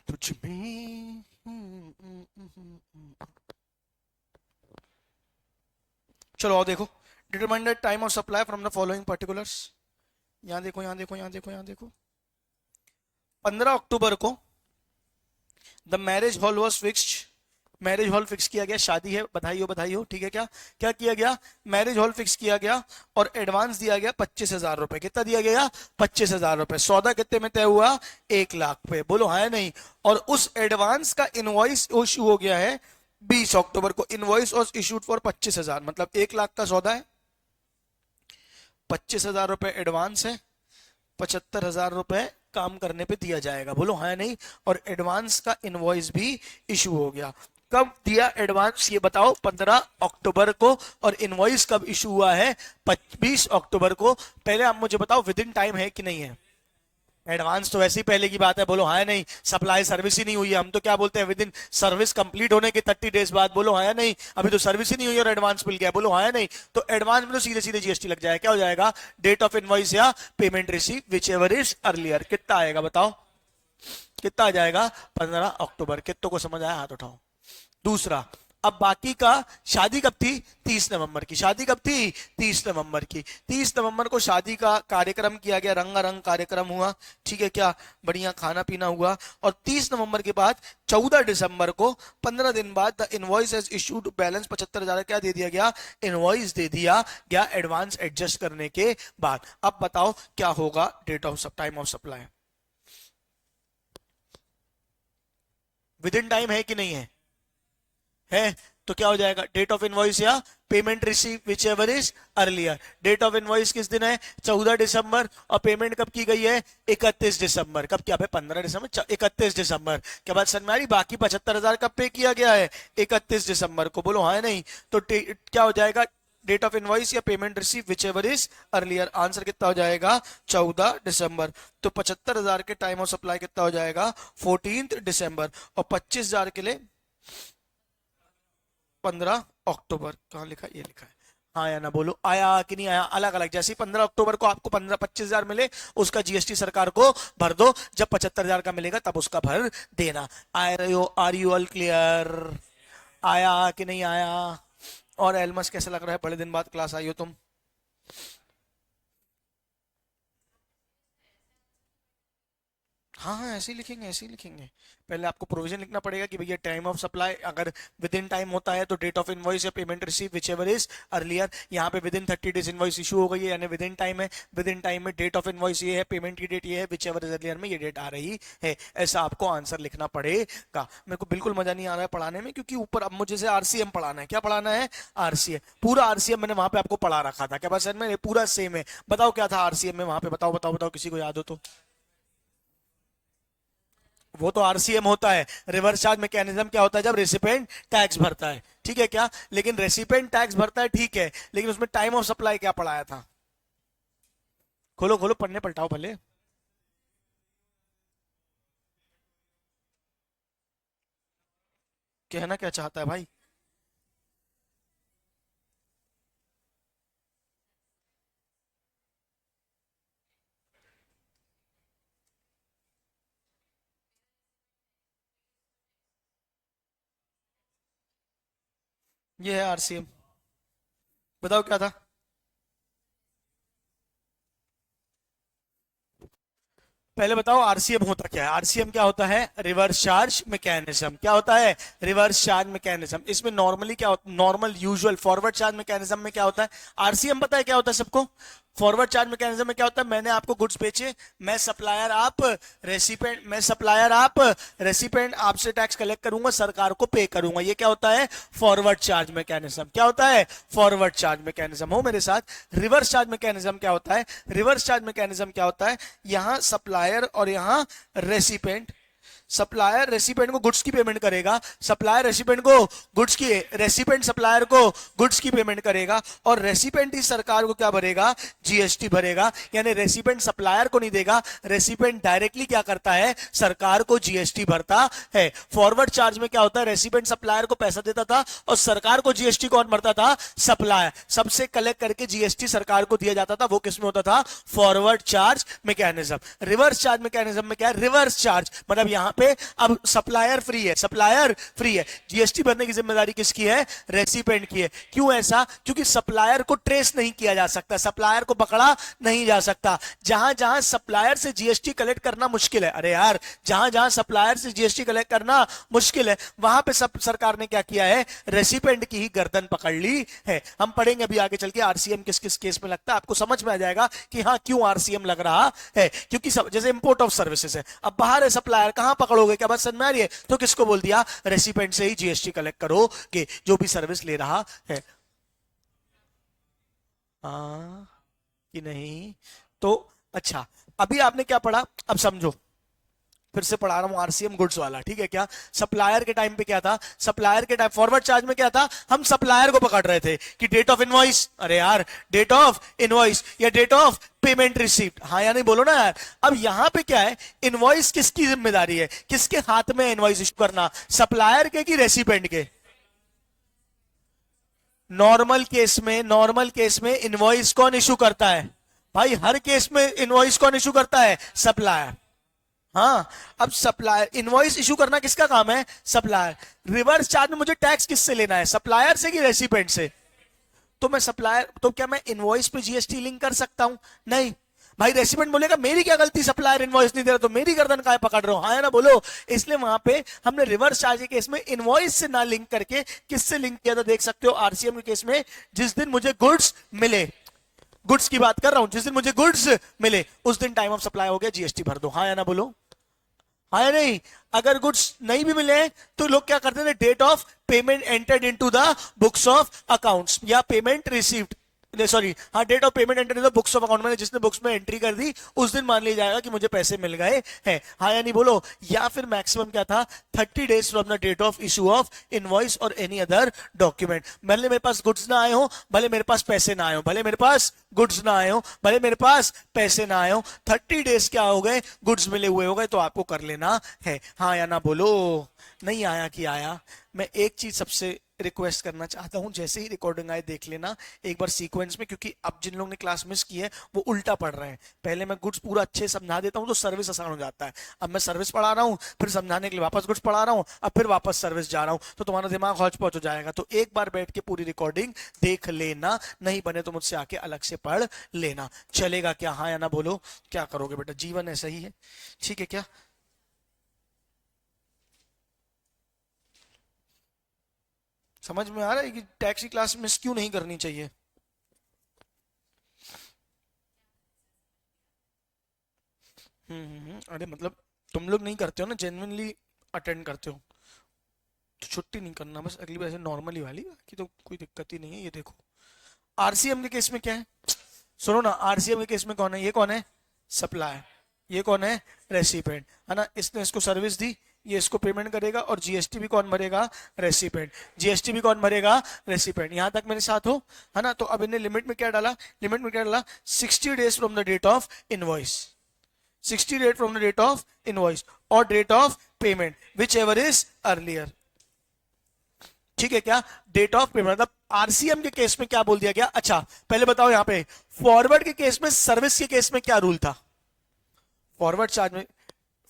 तुझ में चलो और देखो, determine the time of supply from the following particulars. यहां देखो, यहां देखो, यहां देखो, यहां देखो। 15 अक्टूबर को the marriage hall was fixed, marriage hall fix किया गया, शादी है, बधाई हो बधाई हो, ठीक है। क्या क्या किया गया, मैरिज हॉल फिक्स किया गया और एडवांस दिया गया 25,000 रुपए। कितना दिया गया, 25,000 रुपए। सौदा कितने में तय हुआ, 1 लाख पे, बोलो हाँ या नहीं। और उस एडवांस का इनवॉइस इशू हो गया है 20 अक्टूबर को। इनवॉइस वॉज इशूड फॉर 25,000, मतलब 1 लाख का सौदा है, 25,000 रुपए एडवांस है, 75,000 रुपए काम करने पे दिया जाएगा, बोलो हाँ या नहीं। और एडवांस का इनवॉइस भी इशू हो गया। कब दिया एडवांस ये बताओ, 15 अक्टूबर को। और इनवॉइस कब इशू हुआ है, 20 अक्टूबर को। पहले आप मुझे बताओ विद इन टाइम है कि नहीं है। एडवांस तो वैसे ही पहले की बात है, बोलो हाँ या नहीं। सप्लाई सर्विस ही नहीं हुई है, हम तो क्या बोलते हैं, विद इन सर्विस कंप्लीट होने के 30 डेज बाद, बोलो हाँ या नहीं। अभी तो सर्विस ही नहीं हुई और एडवांस मिल गया, बोलो हाँ या नहीं। तो एडवांस में तो सीधे सीधे जीएसटी लग जाएगा। क्या हो जाएगा, डेट ऑफ इनवॉइस या payment receive whichever is earlier. कितना आएगा बताओ, कितना आ जाएगा, 15 अक्टूबर। कितनों को समझ आया, हाथ उठाओ। दूसरा, अब बाकी का, शादी कब थी, 30 नवंबर की। शादी कब थी, 30 नवंबर की। 30 नवंबर को शादी का कार्यक्रम किया गया, रंगारंग कार्यक्रम हुआ, ठीक है क्या, बढ़िया खाना पीना हुआ। और 30 नवंबर के बाद 14 दिसंबर को, 15 दिन बाद, the invoice as issued, balance 75,000 क्या दे दिया गया, इनवॉइस दे दिया गया एडवांस एडजस्ट करने के बाद। अब बताओ क्या होगा, date of time of supply within time है कि नहीं है। तो क्या हो जाएगा, डेट ऑफ इनवॉइस या payment receive whichever is earlier. Date of invoice किस दिन है, 14 दिसंबर। और पेमेंट कब की गई है, 31 दिसंबर। कब क्या, 15 दिसंबर, 31 दिसंबर। क्या बात समझ में आ रही। बाकी 75,000 कब पे किया गया है, 31 दिसंबर को, बोलो हाँ नहीं। तो क्या हो जाएगा, डेट ऑफ इनवॉइस या payment receive whichever is earlier. Answer कितना हो जाएगा, 14 दिसंबर। तो 75,000 के टाइम ऑफ सप्लाई कितना हो जाएगा, 14 दिसंबर। और 25,000 के लिए 15 अक्टूबर। कहां लिखा है, ये लिखा है। हाँ या ना बोलो, आया कि नहीं आया। अलग अलग, जैसे 15 अक्टूबर को आपको 25,000 मिले, उसका जीएसटी सरकार को भर दो। जब 75,000 का मिलेगा तब उसका भर देना। आर यू ऑल क्लियर, आया कि नहीं आया। और एलमस कैसे लग रहा है, बड़े दिन बाद क्लास आई हो तुम। हाँ हाँ, ऐसे ही लिखेंगे, ऐसे ही लिखेंगे। पहले आपको प्रोविजन लिखना पड़ेगा कि भैया टाइम ऑफ सप्लाई अगर विद इन टाइम होता है तो डेट ऑफ इनवॉइस या payment receive whichever is earlier. यहाँ पे with in 30 days invoice issue हो गई है, यानी विद इन टाइम है। विद इन टाइम में डेट ऑफ इनवॉइस ये है, पेमेंट की डेट ये है, विच एवर इज अर्लियर में ये डेट आ रही है। ऐसा आपको आंसर लिखना पड़ेगा। मेरे को बिल्कुल मजा नहीं आ रहा है पढ़ाने में, क्योंकि ऊपर अब मुझे से आरसीएम पढ़ाना है। क्या पढ़ाना है, आरसीएम। पूरा आरसीएम मैंने वहां पे आपको पढ़ा रखा था। क्या बात सर, में पूरा सेम है। बताओ क्या था आरसीएम में वहां पे, बताओ बताओ बताओ, किसी को याद हो तो। वो तो आरसीएम होता है, रिवर्स चार्ज मैकेनिज्म क्या होता है, जब रेसिपेंट टैक्स भरता है, ठीक है क्या। लेकिन रेसिपेंट टैक्स भरता है, ठीक है, लेकिन उसमें टाइम ऑफ सप्लाई क्या पढ़ाया था। खोलो खोलो, पढ़ने पलटाओ भले। कहना क्या चाहता है भाई। ये है आरसीएम, बताओ क्या था। पहले बताओ आरसीएम होता क्या है। आरसीएम क्या होता है, रिवर्स चार्ज मैकेनिज्म। क्या होता है, रिवर्स चार्ज मैकेनिज्म। इसमें नॉर्मली क्या होता, normal usual forward charge mechanism में क्या होता है, आरसीएम पता है क्या होता है सबको। फॉरवर्ड चार्ज मैकेनिज्म में क्या होता है, मैंने आपको गुड्स बेचे, मैं सप्लायर आप रेसिपेंट, मैं सप्लायर आप रेसिपेंट, आपसे टैक्स कलेक्ट करूंगा, सरकार को पे करूंगा। ये क्या होता है, फॉरवर्ड चार्ज मैकेनिज्म। क्या होता है, फॉरवर्ड चार्ज मैकेनिज्म। हो मेरे साथ। रिवर्स चार्ज मैकेनिज्म क्या होता है, रिवर्स चार्ज मैकेनिज्म क्या होता है, यहां सप्लायर और यहां रेसिपेंट, सप्लायर रेसिपिएंट को गुड्स की पेमेंट करेगा, सप्लायर रेसिपिएंट को गुड्स की, रेसिपिएंट सप्लायर को गुड्स की पेमेंट करेगा, और रेसिपिएंट ही सरकार को क्या भरेगा, जीएसटी भरेगा। यानी रेसिपिएंट सप्लायर को नहीं देगा, रेसिपिएंट डायरेक्टली क्या करता है, सरकार को जीएसटी भरता है। फॉरवर्ड चार्ज में क्या होता है, रेसिपिएंट सप्लायर को पैसा देता था और सरकार को जीएसटी कौन भरता था, सप्लायर। सबसे कलेक्ट करके जीएसटी सरकार को दिया जाता था, वो किसमें होता था, forward charge mechanism. Reverse charge mechanism में क्या है, रिवर्स चार्ज, मतलब यहां पे अब सप्लायर फ्री है, सप्लायर फ्री है, जीएसटी भरने की जिम्मेदारी किसकी है, रेसिपिएंट की है। क्यों ऐसा, क्योंकि सप्लायर को ट्रेस नहीं किया जा सकता, सप्लायर को पकड़ा नहीं जा सकता। जहां जहां सप्लायर से जीएसटी कलेक्ट करना मुश्किल है, अरे यार जहां जहां सप्लायर से जीएसटी कलेक्ट करना मुश्किल है, वहां पे सब सरकार ने क्या किया है, रेसिपिएंट की ही गर्दन पकड़ ली है। हम पढ़ेंगे अभी आगे चल के आरसीएम किस किस केस में लगता है, आपको समझ में आ जाएगा कि हाँ क्यों आरसीएम लग रहा है। क्योंकि जैसे इंपोर्ट ऑफ सर्विसेज है, अब बाहर है सप्लायर, कहां पकड़ोगे, क्या बात समझ में आ रही है, तो किसको बोल दिया, रेसिपिएंट से ही जीएसटी कलेक्ट करो कि जो भी सर्विस ले रहा है। हाँ कि नहीं, तो अच्छा अभी आपने क्या पढ़ा, अब समझो, फिर से पढ़ा रहा हूं आरसीएम गुड्स वाला, ठीक है क्या। सप्लायर के टाइम पे क्या था, सप्लायर के टाइम फॉरवर्ड चार्ज में क्या था, हम सप्लायर को पकड़ रहे थे कि डेट ऑफ इनवॉइस, अरे यार डेट ऑफ इनवॉइस या डेट ऑफ पेमेंट रिसीव्ड, हाँ या नहीं बोलो ना यार। अब यहां पे क्या है, इनवॉइस किसकी जिम्मेदारी है, किसके हाथ में इनवॉइस इशू करना, सप्लायर के कि रेसिपिएंट के। नॉर्मल केस में इनवॉइस कौन इशू करता है भाई, हर केस में इनवॉइस कौन इशू करता है, सप्लायर। हाँ अब सप्लायर, इनवॉइस इशू करना किसका काम है, सप्लायर। रिवर्स चार्ज में मुझे टैक्स किससे लेना है, सप्लायर से कि रेसिपिएंट से। तो मैं सप्लायर, तो क्या मैं इनवॉइस पे जीएसटी लिंक कर सकता हूं, नहीं भाई। रेसिपिएंट बोलेगा मेरी क्या गलती, सप्लायर इनवॉइस नहीं दे रहा तो मेरी गर्दन काहे पकड़ रहा हूं, हाँ या ना बोलो। इसलिए वहां पे हमने रिवर्स चार्ज के केस में इनवॉइस से ना लिंक करके किससे लिंक किया था, देख सकते हो आरसीएम के केस में, जिस दिन मुझे गुड्स मिले, गुड्स की बात कर रहा हूं, जिस दिन मुझे गुड्स मिले उस दिन टाइम ऑफ सप्लाई हो गया, जीएसटी भर दो, हाँ या ना बोलो, हाँ या नहीं। अगर गुड्स नहीं भी मिले तो लोग क्या करते थे, date of payment entered into the books of accounts या पेमेंट रिसीव्ड, सॉरी हाँ, date of payment enter in the books of account, मैंने जिसने बुक्स में एंट्री कर दी उस दिन मान लिया जाएगा कि मुझे पैसे मिल गए हैं, हाँ या नहीं बोलो। या फिर मैक्सिमम क्या था, 30 days from the date of issue of invoice और एनी अदर डॉक्यूमेंट। भले मेरे पास गुड्स ना आए हो, भले मेरे पास पैसे ना आए हो, भले मेरे पास गुड्स ना आए हो, भले मेरे पास पैसे ना आए हो, 30 डेज क्या हो गए, गुड्स मिले हुए हो गए, तो आपको कर लेना है, हाँ या ना बोलो। नहीं आया कि आया। मैं एक चीज सबसे रिक्वेस्ट करना चाहता हूं, जैसे ही रिकॉर्डिंग आए देख लेना एक बार सीक्वेंस में, क्योंकि अब जिन लोगों ने क्लास मिस की है वो उल्टा पढ़ रहे हैं। पहले मैं गुड्स पूरा अच्छे समझा देता हूं तो सर्विस आसान हो जाता है, अब मैं सर्विस पढ़ा रहा हूं, फिर समझाने के लिए वापस गुड्स पढ़ा रहा हूं, अब फिर वापस सर्विस जा रहा हूं, तो तुम्हारा दिमाग हौच पौच हो जाएगा। तो एक बार बैठ के पूरी रिकॉर्डिंग देख लेना, नहीं बने तो मुझसे आके अलग से पढ़ लेना, चलेगा क्या, हाँ या ना बोलो। क्या करोगे बेटा, जीवन ऐसा ही है, ठीक है क्या। समझ में आ रहा है कि टैक्स की क्लास मिस क्यों नहीं करनी चाहिए। अरे मतलब तुम लोग नहीं करते हो ना, जेन्युइनली अटेंड करते हो, तो छुट्टी नहीं करना, बस अगली बार ऐसे नॉर्मली वाली, बाकी तो कोई दिक्कत ही नहीं है। ये देखो आरसीएम के केस में क्या है, सुनो ना, आरसीएम के केस में कौन है, ये कौन है, सप्लायर, ये कौन है, रेसिपिएंट, है ना। इसने इसको सर्विस दी, ये इसको पेमेंट करेगा, और जीएसटी भी कौन भरेगा, रेसिपिएंट, जीएसटी भी कौन भरेगा, रेसिपिएंट। यहां तक मेरे साथ हो, है ना। तो अब इन्हें लिमिट में क्या डाला, लिमिट में क्या डाला, 60 days from the date of invoice, 60 days from the date of invoice और date of payment whichever is earlier, ठीक है क्या। डेट ऑफ पेमेंट, मतलब आरसीएम के केस में क्या बोल दिया गया। अच्छा पहले बताओ यहां पे फॉरवर्ड के केस में, सर्विस के केस में क्या रूल था, फॉरवर्ड चार्ज में,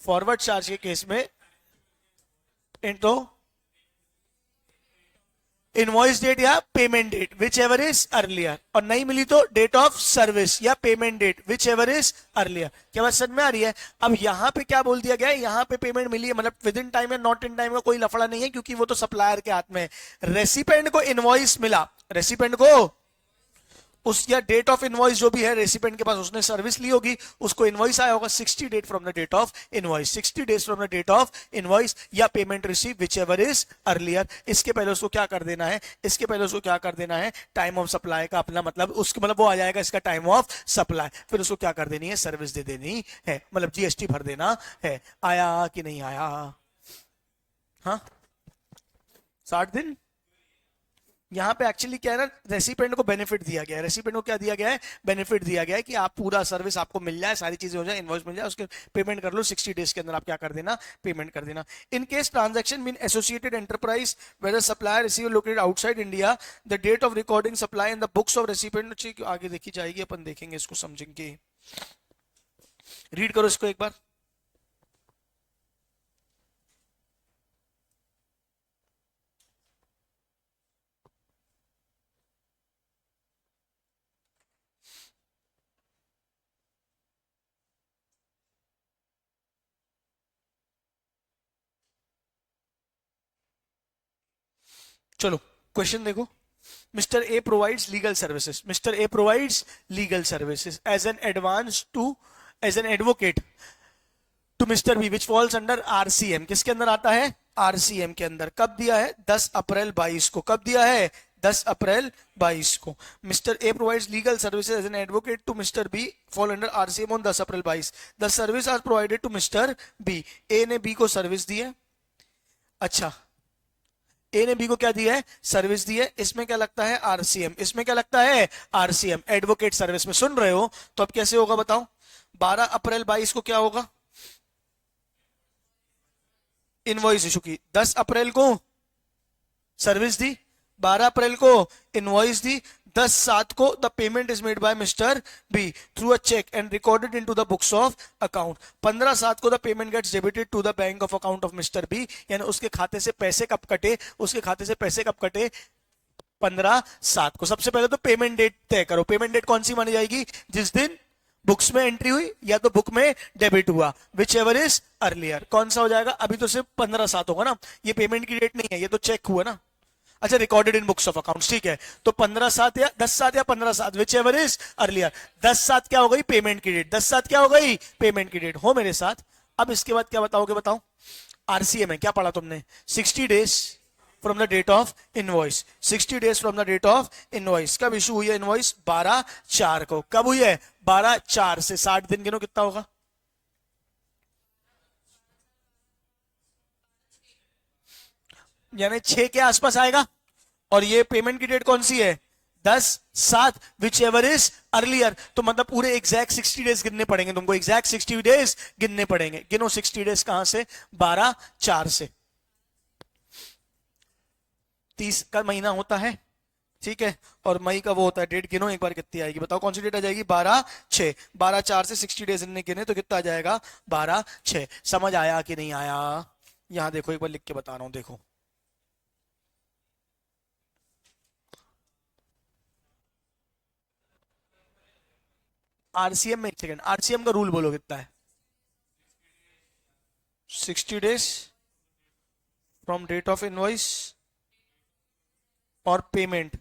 फॉरवर्ड चार्ज के केस में इनटू इनवॉइस डेट या payment date whichever is earlier, और नहीं मिली तो डेट ऑफ सर्विस या payment date whichever is earlier. क्या बात समझ में आ रही है। अब यहां पे क्या बोल दिया गया है, यहां पे पेमेंट मिली है, मतलब विद इन टाइम या नॉट इन टाइम का कोई लफड़ा नहीं है, क्योंकि वो तो सप्लायर के हाथ में है। रेसिपिएंट को इनवॉइस मिला, रेसिपिएंट को उस या डेट ऑफ इनवॉइस जो भी है रेसिपेंट के पास, उसने सर्विस ली होगी, उसको इनवॉइस आया होगा 60 date from the date of invoice, 60 days from the date of invoice या payment receive whichever is earlier. इसके पहले उसको क्या कर देना है, इसके पहले उसको क्या कर देना है, टाइम ऑफ सप्लाई का अपना मतलब उसके मतलब वो आ जाएगा इसका टाइम ऑफ सप्लाई, फिर उसको क्या कर देनी है, सर्विस दे देनी है, मतलब जीएसटी भर देना है। आया कि नहीं आया? हाँ 60 दिन। यहां पे एक्चुअली क्या है ना, रेसिपेंट को बेनिफिट दिया गया है, रेसिपेंट को क्या दिया गया है, बेनिफिट दिया गया है कि आप पूरा सर्विस आपको मिल जाए, सारी चीजें हो जाए, इनवॉइस मिल जाए, उसके पेमेंट कर लो, 60 डेज के अंदर आप क्या कर देना, पेमेंट कर देना। In case transaction mean associated enterprise whether supplier receiver located outside India, the date of recording supply in the books of recipient आगे देखी जाएगी, अपन देखेंगे इसको, समझेंगे। रीड करो इसको एक बार। चलो क्वेश्चन देखो। Mr. A provides legal services. Mr. A provides legal services as an advance to as an advocate to Mr. B which falls under RCM। किसके अंदर आता है? RCM के अंदर। कब दिया है? 10 अप्रैल 22 को। कब दिया है? 10 अप्रैल 22 को। Mr. A provides legal services as an advocate to Mr. B fall under RCM on 10 April 22। The service are provided to Mr. B। A ने B को सर्विस दी है। अच्छा, ए ने बी को क्या दिया है? सर्विस दी है। इसमें क्या लगता है? आरसीएम। इसमें क्या लगता है? आरसीएम, एडवोकेट सर्विस में। सुन रहे हो? तो अब कैसे होगा बताओ? 12 अप्रैल 22 को क्या होगा? इनवॉइस इशू की। 10 अप्रैल को सर्विस दी, 12 अप्रैल को इनवॉइस दी, 10/7 को the payment is made by mister B through a cheque and recorded into the books of account. 15/7 को the payment gets debited to the bank of account of mister B. यानी उसके खाते से पैसे कब कटे? उसके खाते से पैसे कब कटे? 15/7 को। सबसे पहले तो पेमेंट डेट तय करो। पेमेंट डेट कौन सी मानी जाएगी? जिस दिन बुक्स में एंट्री हुई या तो बुक में डेबिट हुआ, विच एवर इज अर्लियर। कौन सा हो जाएगा? अभी तो सिर्फ 15/7 होगा ना, ये पेमेंट की डेट नहीं है, ये तो चेक हुआ ना। अच्छा, recorded in books of accounts, ठीक है। तो 15/7 या 10/7 या 15/7, विच एवर इज अर्लियर। 10/7 क्या हो गई? पेमेंट की डेट। 10/7 क्या हो गई? पेमेंट की डेट। हो मेरे साथ? अब इसके बाद क्या बताओगे? बताओ। आरसीएम है, क्या पढ़ा तुमने? 60 days from the date of invoice. 60 days from the date of invoice. कब इशू हुई है इनवॉइस? 12/4 को। कब हुई है? 12/4 से 60 दिन गिनो, कितना होगा? यानी 6 के आसपास आएगा। और ये पेमेंट की डेट कौन सी है? 10/7, विच एवर इज अर्लियर। तो मतलब पूरे एग्जैक्ट 60 डेज गिनने पड़ेंगे तुमको, एग्जैक्ट 60 डेज गिनने पड़ेंगे। गिनो 60 डेज कहां से? 12/4 से। 30 का महीना होता है, ठीक है, और मई का वो होता है डेट। गिनो एक बार कितनी आएगी, बताओ कौन सी डेट आ जाएगी? 12/6। 12/4 से 60 डेज इनने गिने तो कितना आ जाएगा? 12/6। समझ आया कि नहीं आया? यहां देखो, एक बार लिख के बता रहा हूं, देखो। आरसीएम में, एक सेकंड, आरसीएम का रूल बोलो कितना है? 60 days from date of invoice और payment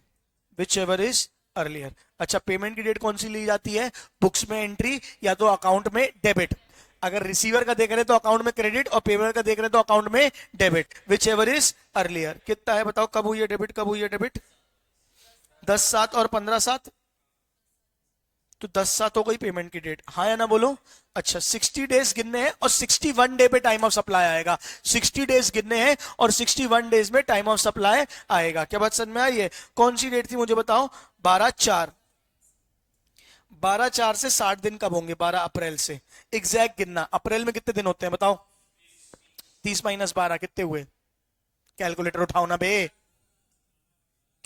whichever is earlier. अच्छा, पेमेंट की डेट कौन सी ली जाती है? बुक्स में एंट्री या तो अकाउंट में डेबिट। अगर रिसीवर का देख रहे तो अकाउंट में क्रेडिट, और पेमेंट का देख रहे तो अकाउंट में debit, which ever is earlier. कितना है बताओ? कब हुई है डेबिट, कब हुई है डेबिट? 10/7 और 15/7, तो 10/7 हो गई पेमेंट की डेट। हाँ या ना बोलो? अच्छा, 60 डेज गिनने हैं और 61 डे पे टाइम ऑफ सप्लाई आएगा। 60 डेज गिनने हैं और 61 डेज में टाइम ऑफ सप्लाई आएगा। क्या बात समझ में आई है? कौन सी डेट थी मुझे बताओ? 12/4। 12/4 से 60 दिन कब होंगे? 12 अप्रैल से। एग्जैक्ट गिनना। अप्रैल में कितने दिन होते हैं बताओ? 30 - 12 कितने हुए? कैलकुलेटर उठाओ ना बे।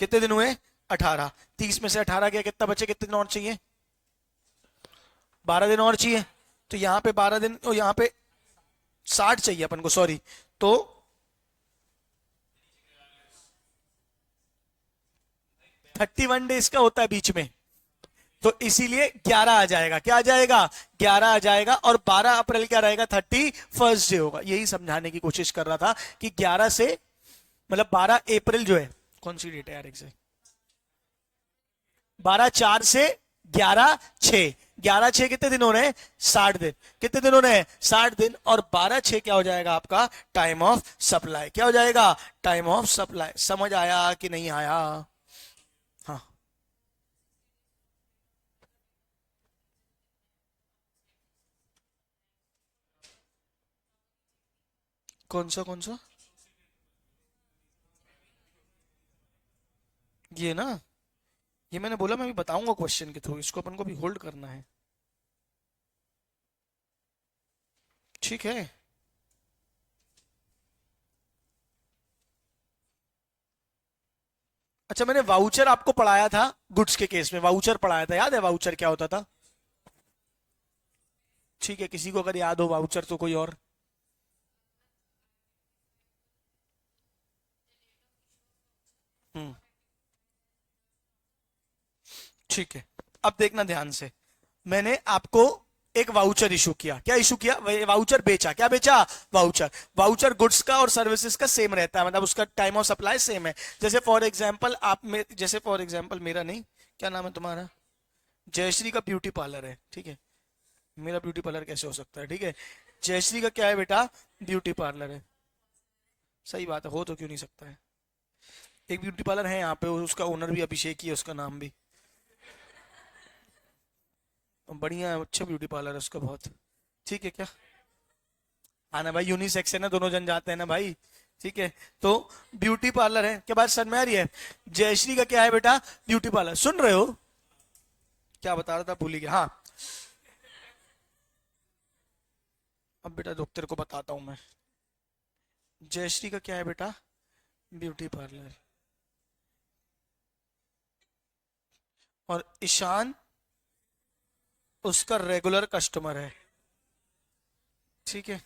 कितने दिन हुए? 18। 30 में से 18 गया, कितना बचे? कितने दिन और चाहिए? 12 दिन और चाहिए। तो यहां पे 12 दिन और यहां पे 60 चाहिए अपन को, सॉरी। तो 31 डेज का होता है बीच में, तो इसीलिए 11 आ जाएगा। क्या आ जाएगा? 11 आ जाएगा। और 12 अप्रैल क्या रहेगा? 31st डे होगा। यही समझाने की कोशिश कर रहा था कि 11 से मतलब 12 अप्रैल जो है, कौन सी डेट है यार एग्जैक्ट? 12 4 से 11 6, 11 6 कितने दिन हो रहे हैं? 60 दिन। कितने दिन हो रहे हैं? 60 दिन। और 12 6 क्या हो जाएगा आपका? Time of supply. क्या हो जाएगा? Time of supply. समझ आया कि नहीं आया? हाँ, कौन सा कौन सा? ये ना, ये मैंने बोला मैं अभी बताऊंगा क्वेश्चन के थ्रू, इसको अपन को भी होल्ड करना है। ठीक है। अच्छा, मैंने वाउचर आपको पढ़ाया था गुड्स के केस में, वाउचर पढ़ाया था, याद है वाउचर क्या होता था? ठीक है, किसी को अगर याद हो वाउचर तो कोई और। हम्म, ठीक है। अब देखना ध्यान से, मैंने आपको एक वाउचर इशू किया। क्या इशू किया? वाउचर बेचा। क्या बेचा? वाउचर। वाउचर गुड्स का और सर्विसेज का सेम रहता है, मतलब उसका टाइम ऑफ सप्लाई सेम है। जैसे फॉर एग्जांपल आप में, जैसे फॉर एग्जांपल मेरा नहीं, क्या नाम है तुम्हारा? जयश्री का ब्यूटी पार्लर है, ठीक है। मेरा ब्यूटी पार्लर कैसे हो सकता है? ठीक है, जयश्री का क्या है बेटा? ब्यूटी पार्लर है। सही बात है, हो तो क्यों नहीं सकता है। एक ब्यूटी पार्लर है यहाँ पे, उसका ओनर भी अभिषेक ही है, उसका नाम भी बढ़िया है, अच्छा ब्यूटी पार्लर है उसका बहुत। ठीक है क्या? हाँ ना भाई, यूनिसेक्स है ना, दोनों जन जाते हैं ना भाई। ठीक है, तो ब्यूटी पार्लर है। क्या बात समझ में आ रही है? जयश्री का क्या है बेटा? Beauty parlour. सुन रहे हो? क्या बता रहा था, भूल ही गया। हाँ, अब बेटा रुक, तेरे को बताता हूँ मैं। जयश्री का क्या है बेटा? Beauty parlour. और ईशान उसका रेगुलर कस्टमर है। ठीक है,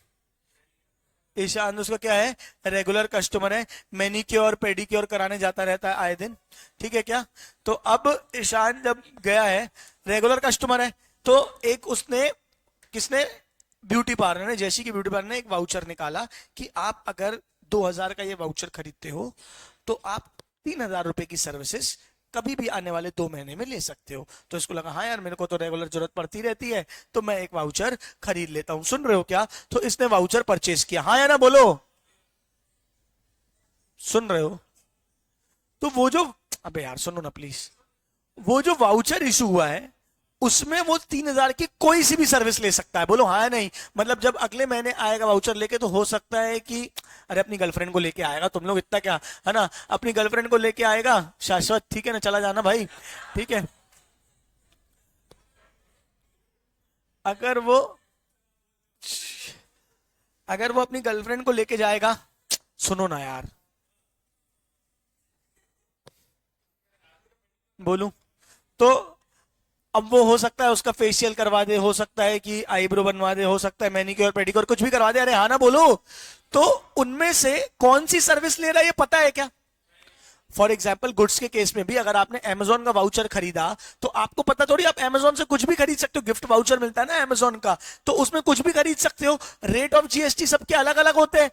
ईशान उसका क्या है? रेगुलर कस्टमर है, मैनिक्योर पेडिक्योर कराने जाता रहता है आए दिन। ठीक है क्या? तो अब ईशान जब गया है, रेगुलर कस्टमर है, तो एक उसने, किसने? ब्यूटी पार्लर ने, जैसी की ब्यूटी पार्लर ने एक वाउचर निकाला कि आप अगर 2000 का ये वाउचर खरीदते हो तो आप 3000 रुपए की सर्विसेज कभी भी आने वाले 2 महीने में ले सकते हो। तो इसको लगा हाँ यार, मेरे को तो रेगुलर जरूरत पड़ती रहती है, तो मैं एक वाउचर खरीद लेता हूं। सुन रहे हो क्या? तो इसने वाउचर परचेज किया। हाँ या ना बोलो? सुन रहे हो? तो वो जो, अबे यार सुनो ना प्लीज, वो जो वाउचर इशू हुआ है उसमें वो 3000 की कोई सी भी सर्विस ले सकता है। बोलो हाँ या नहीं? मतलब जब अगले महीने आएगा वाउचर लेके, तो हो सकता है कि, अरे अपनी गर्लफ्रेंड को लेके आएगा, तुम लोग इतना क्या, है ना, अपनी गर्लफ्रेंड को लेके आएगा शाश्वत, ठीक है ना, चला जाना भाई। ठीक है, अगर वो, अगर वो अपनी गर्लफ्रेंड को लेके जाएगा, सुनो ना यार, बोलूं तो, अब वो हो सकता है उसका फेशियल करवा दे, हो सकता है कि आईब्रो बनवा दे, हो सकता है मैनिक्योर पेडिक्योर कुछ भी करवा दे। अरे हाँ ना बोलो? तो उनमें से कौन सी सर्विस ले रहा है ये पता है क्या? फॉर एग्जाम्पल गुड्स के केस में भी अगर आपने अमेजोन का वाउचर खरीदा, तो आपको पता थोड़ी, आप अमेजोन से कुछ भी खरीद सकते हो, गिफ्ट वाउचर मिलता है ना अमेजोन का, तो उसमें कुछ भी खरीद सकते हो। रेट ऑफ जीएसटी सबके अलग अलग होते हैं।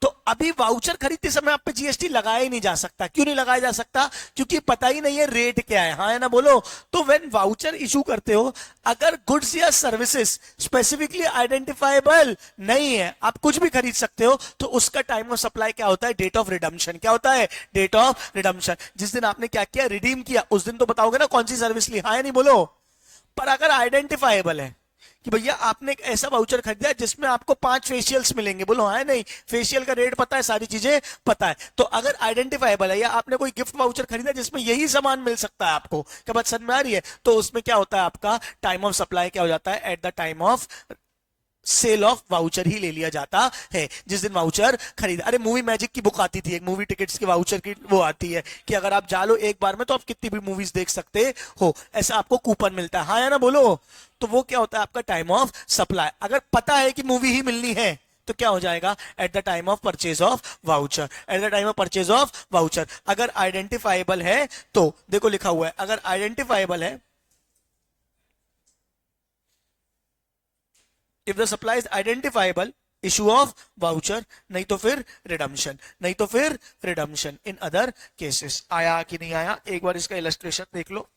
तो अभी वाउचर खरीदते समय आप पे जीएसटी लगाया ही नहीं जा सकता। क्यों नहीं लगाया जा सकता? क्योंकि पता ही नहीं है रेट क्या है। हाँ है ना बोलो? तो व्हेन वाउचर इशू करते हो, अगर गुड्स या सर्विसेज स्पेसिफिकली आइडेंटिफाइबल नहीं है, आप कुछ भी खरीद सकते हो, तो उसका टाइम ऑफ सप्लाई क्या होता है? Date of redemption. क्या होता है? Date of redemption. जिस दिन आपने क्या किया? रिडीम किया, उस दिन तो बताओगे ना कौन सी सर्विस ली। हाँ या नहीं बोलो? पर अगर आइडेंटिफाइबल है कि भैया आपने एक ऐसा वाउचर खरीदा है जिसमें आपको 5 फेशियल्स मिलेंगे, बोलो हाँ है नहीं? फेशियल का रेट पता है, सारी चीजें पता है, तो अगर आइडेंटिफाइबल है, या आपने कोई गिफ्ट वाउचर खरीदा जिसमें यही सामान मिल सकता है आपको, क्या बात समझ में आ रही है? तो उसमें क्या होता है? आपका टाइम ऑफ सप्लाई क्या हो जाता है? At the time of sale of voucher ही ले लिया जाता है, जिस दिन वाउचर खरीदा। अरे मूवी मैजिक की बुक आती थी, एक मूवी टिकट्स के वाउचर की वो आती है कि अगर आप जा लो एक बार में तो आप कितनी भी मूवीज देख सकते हो, ऐसा आपको कूपन मिलता है। हाँ या ना बोलो? तो वो क्या होता है? आपका टाइम ऑफ सप्लाई। अगर पता है कि मूवी ही मिलनी है, तो क्या हो जाएगा? Eight the time of purchase of voucher. Eight the time of purchase of voucher. अगर आइडेंटिफाइबल है तो देखो लिखा हुआ है, अगर आइडेंटिफाइबल है, if the supply is identifiable, issue of voucher, नहीं तो फिर रिडम्पशन, नहीं तो फिर रिडम्पशन इन अदर केसेस। आया कि नहीं आया? एक बार इसका इलस्ट्रेशन देख लो।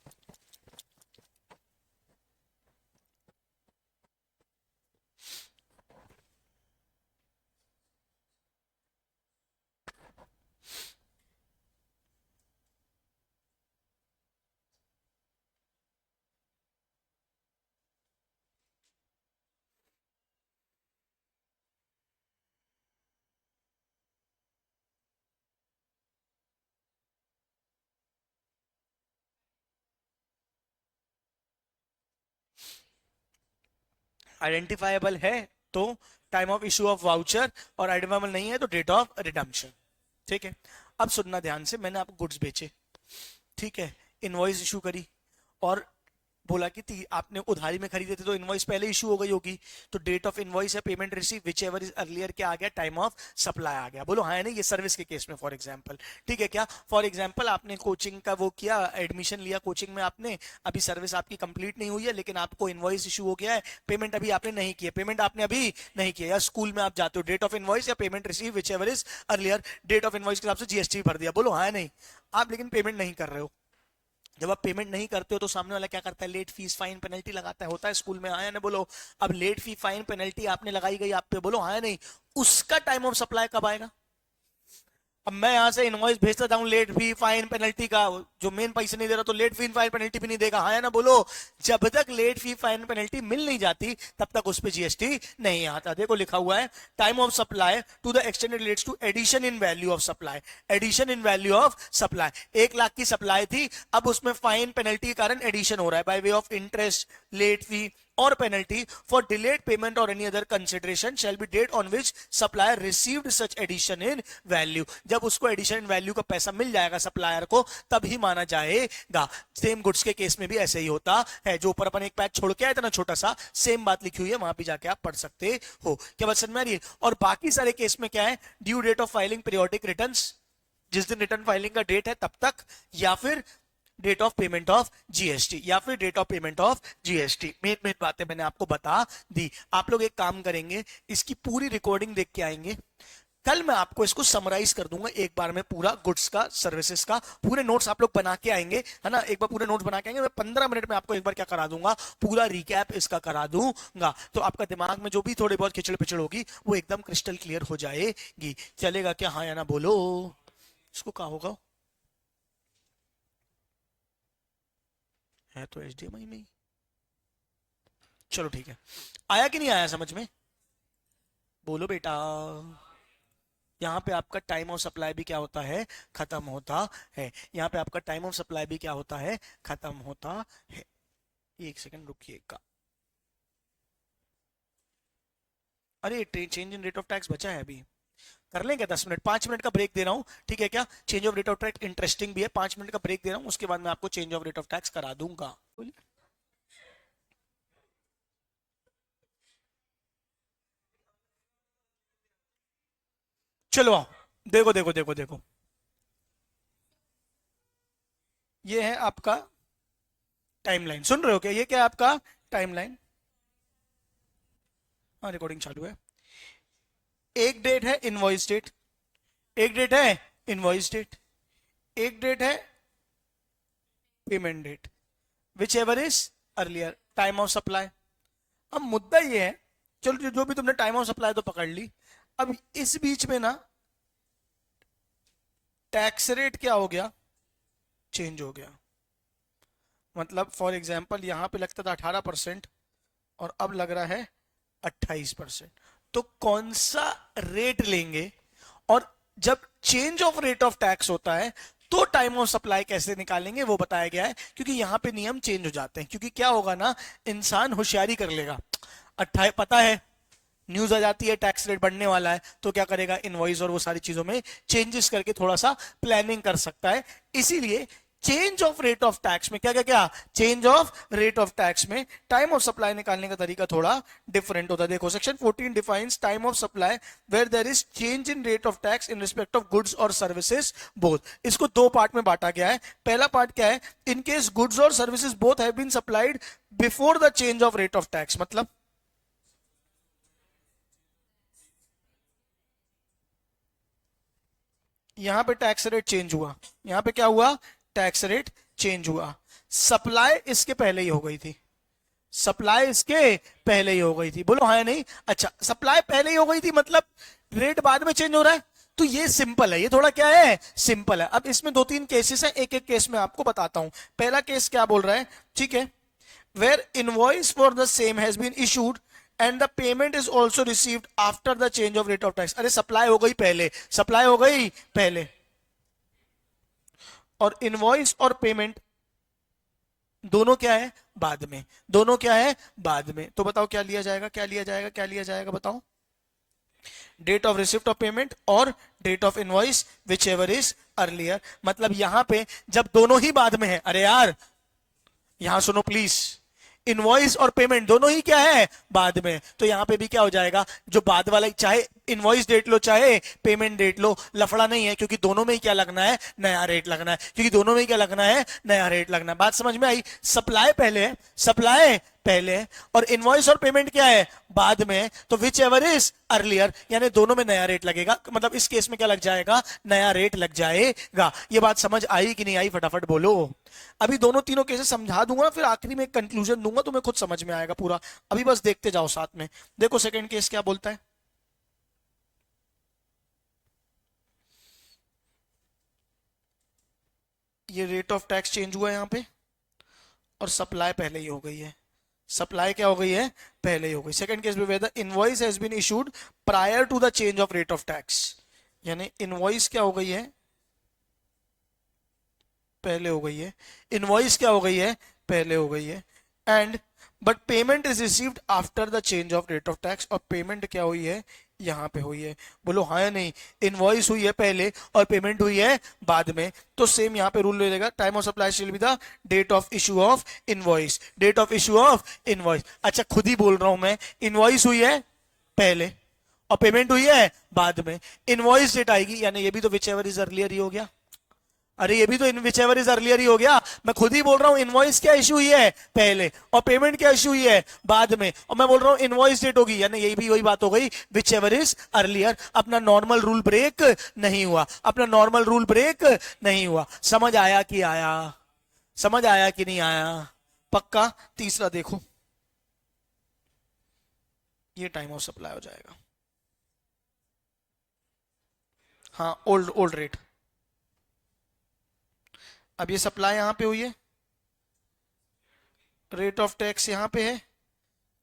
आइडेंटिफाइबल है तो time of issue of voucher, और आइडेंटिफाइबल नहीं है तो डेट ऑफ रिडम्पशन। ठीक है, अब सुनना ध्यान से, मैंने आपको गुड्स बेचे, ठीक है, इनवॉइस इशू करी, और बोला कि आपने उधारी में खरीदे थे तो इनवॉइस पहले इशू हो गई होगी, तो डेट ऑफ इनवॉइस है, payment receive whichever is earlier क्या आ गया, टाइम ऑफ सप्लाई आ गया। बोलो हाँ नहीं, ये सर्विस के केस में फॉर एग्जांपल, ठीक है क्या, फॉर एग्जांपल आपने कोचिंग का वो किया, एडमिशन लिया कोचिंग में आपने, अभी सर्विस आपकी कंप्लीट नहीं हुई है, लेकिन आपको इनवॉइस इशू हो गया है, पेमेंट अभी आपने नहीं किया, पेमेंट आपने अभी नहीं किया, या स्कूल में आप जाते हो, डेट ऑफ इनवॉइस या payment receive whichever is earlier, date of invoice के हिसाब से जीएसटी भर दिया। बोलो हाँ नहीं, आप लेकिन पेमेंट नहीं कर रहे हो। जब आप पेमेंट नहीं करते हो तो सामने वाला क्या करता है, लेट फीस फाइन पेनल्टी लगाता है, होता है स्कूल में, आया ना बोलो। अब लेट फी फाइन पेनल्टी आपने लगाई गई आप पे, बोलो हाँ नहीं, उसका टाइम ऑफ सप्लाई कब आएगा। अब मैं यहां से इनवॉइस भेजता जाऊं लेट फी फाइन पेनल्टी का, जो मेन पैसे नहीं दे रहा तो लेट फी फाइन पेनल्टी भी नहीं देगा, हाँ या ना बोलो। जब तक लेट फी फाइन पेनल्टी मिल नहीं जाती तब तक उस पर जीएसटी नहीं आता। देखो लिखा हुआ है, time of supply to the extent relates to addition in value of supply, addition in value of supply. 1 lakh की सप्लाई थी, अब उसमें फाइन पेनल्टी के कारण एडिशन हो रहा है by way of interest, late fee or penalty for delayed payment or any other consideration shall be date on which supplier received such addition in value। जब उसको एडिशन इन वैल्यू का पैसा मिल जाएगा सप्लायर को तभी माना जाएगा। सेम गुड्स के केस में भी ऐसे ही होता है, जो ऊपर अपन एक पैच छोड़ के आए थे ना छोटा सा, सेम बात लिखी हुई है, वहां भी जाके आप पढ़ सकते हो। क्या बात समझ में आ रही है। और बाकी सारे केस में क्या है, due date of filing periodic returns, जिस दिन रिटर्न फाइलिंग का डेट है तब तक, या फिर date of payment of GST, या फिर date of payment of GST. Main main बातें मैंने आपको बता दी। आप लोग एक काम करेंगे, इसकी पूरी रिकॉर्डिंग देख के आएंगे, कल मैं आपको इसको समराइज कर दूंगा एक बार में, पूरा गुड्स का सर्विसेज का पूरे नोट्स आप लोग बना के आएंगे, है ना, एक बार पूरे नोट्स बना के आएंगे। मैं 15 मिनट में आपको एक बार क्या करा दूंगा, पूरा रिकैप इसका करा दूंगा, तो आपका दिमाग में जो भी थोड़ी बहुत खिचड़ पिचड़ होगी वो एकदम क्रिस्टल क्लियर हो जाएगी। चलेगा क्या, हाँ या ना बोलो। इसको क्या होगा, है तो एचडीएमआई में ही। चलो ठीक है, आया कि नहीं आया समझ में, बोलो बेटा। यहाँ पे आपका टाइम ऑफ सप्लाई भी क्या होता है, खत्म होता है। यहाँ पे आपका टाइम ऑफ सप्लाई भी क्या होता है, खत्म होता है। एक सेकंड रुकिएगा, अरे change in rate of tax बचा है अभी, कर लेंगे 10 मिनट, 5 मिनट का ब्रेक दे रहा हूं, ठीक है क्या। Change of rate of tax interesting भी है, 5 मिनट का ब्रेक दे रहा हूं, उसके बाद मैं आपको change of rate of tax करा दूंगा। चलो आओ, देखो देखो देखो देखो, ये है आपका टाइमलाइन, सुन रहे हो क्या, ये क्या है आपका टाइमलाइन। हाँ रिकॉर्डिंग चालू है। एक डेट है इनवॉइस डेट, एक डेट है इनवॉइस डेट, एक डेट है payment date, whichever is earlier, time of supply. अब मुद्दा ये है, चलो जो भी तुमने टाइम ऑफ सप्लाई तो पकड़ ली, अब इस बीच में ना टैक्स रेट क्या हो गया, चेंज हो गया। मतलब फॉर एग्जाम्पल यहां पे लगता था 18% और अब लग रहा है 28%। तो कौन सा रेट लेंगे, और जब change of rate of tax होता है तो टाइम ऑफ सप्लाई कैसे निकालेंगे वो बताया गया है, क्योंकि यहां पे नियम चेंज हो जाते हैं। क्योंकि क्या होगा ना, इंसान होशियारी कर लेगा, 28 पता है न्यूज आ जाती है टैक्स रेट बढ़ने वाला है, तो क्या करेगा, इनवॉइस और वो सारी चीजों में चेंजेस करके थोड़ा सा प्लानिंग कर सकता है। इसीलिए change of rate of tax में क्या क्या क्या, change of rate of tax में टाइम ऑफ सप्लाई निकालने का तरीका थोड़ा डिफरेंट होता है। देखो section 14 defines time of supply where there is change in rate of tax in respect of goods और सर्विसेज बोथ। इसको 2 पार्ट में बांटा गया है। पहला पार्ट क्या है, इन केस गुड्स और services both have been supplied before the change of rate of tax, मतलब यहां पे टैक्स रेट चेंज हुआ, यहां पे क्या हुआ, टैक्स रेट चेंज हुआ। सप्लाई इसके पहले ही हो गई थी, सप्लाई इसके पहले ही हो गई थी, बोलो हाँ या नहीं। अच्छा सप्लाई पहले ही हो गई थी मतलब रेट बाद में चेंज हो रहा है, तो ये सिंपल है, ये थोड़ा क्या है, सिंपल है। अब इसमें 2-3 केसेस हैं, एक एक केस में आपको बताता हूं। पहला केस क्या बोल रहा है, ठीक है, where invoice for the same has been issued and the payment is also received after the change of rate of tax. अरे सप्लाई हो गई पहले, सप्लाई हो गई पहले, और इनवॉइस और पेमेंट दोनों क्या है, बाद में, दोनों क्या है, बाद में। तो बताओ क्या लिया जाएगा, क्या लिया जाएगा, क्या लिया जाएगा, बताओ। Date of receipt of payment और date of invoice whichever is earlier. मतलब यहां पे जब दोनों ही बाद में है, अरे यार यहां सुनो प्लीज, इनवॉइस और पेमेंट दोनों ही क्या है, बाद में। तो यहां पे भी क्या हो जाएगा, जो बाद वाला, चाहे इनवॉइस डेट लो चाहे पेमेंट डेट लो, लफड़ा नहीं है, क्योंकि दोनों में ही क्या लगना है, नया रेट लगना है, क्योंकि दोनों में ही क्या लगना है, नया रेट लगना है। बात समझ में आई। सप्लाई पहले है, सप्लाई पहले है, और इनवॉइस और पेमेंट क्या है, बाद में। तो विच एवर इज अर्लियर, यानी दोनों में नया रेट लगेगा। मतलब इस केस में क्या लग जाएगा, नया रेट लग जाएगा। ये बात समझ आई कि नहीं आई, फटाफट बोलो। अभी दोनों तीनों केसेस समझा दूंगा, फिर आखिरी में एक कंक्लूजन दूंगा, तुम्हें खुद समझ में आएगा पूरा। अभी बस देखते जाओ साथ में। देखो सेकंड केस क्या बोलता है। ये रेट ऑफ टैक्स चेंज हुआ है यहां पे, और सप्लाई पहले ही हो गई है। सप्लाई क्या हो गई है, पहले ही हो गई। सेकंड केस में the invoice has been issued prior to the change of rate of tax, यानी इनवॉइस क्या हो गई है, पहले हो गई है। इनवॉइस क्या हो गई है, पहले हो गई है। And but payment is received after the change of rate of tax, और पेमेंट क्या हुई है, यहां पे हुई है। बोलो हाँ या नहीं। इनवॉइस हुई है पहले और पेमेंट हुई है बाद में, तो सेम यहां पे रूल ले लेगा। Time of supply shall be the date of issue of invoice, date of issue of invoice. अच्छा खुद ही बोल रहा हूं मैं, इनवॉइस हुई है पहले और पेमेंट हुई है बाद में, इनवॉइस डेट आएगी, यानी ये भी तो विच एवर इज अर्लियर ही हो गया। अरे ये भी तो इन विच एवर इज अर्लियर ही हो गया। मैं खुद ही बोल रहा हूं इनवॉइस क्या इशू हुई है पहले, और पेमेंट क्या इशू हुई है बाद में, और मैं बोल रहा हूं इनवॉइस डेट होगी, यानी यही भी वही बात हो गई, विच एवर इज अर्लियर। अपना नॉर्मल रूल ब्रेक नहीं हुआ, अपना नॉर्मल रूल ब्रेक नहीं हुआ। समझ आया कि आया, समझ आया कि नहीं आया, पक्का। तीसरा देखो, ये टाइम ऑफ सप्लाई हो जाएगा। हाँ ओल्ड ओल्ड रेट। अब ये सप्लाई यहां पे हुई है, रेट ऑफ टैक्स यहां पे है,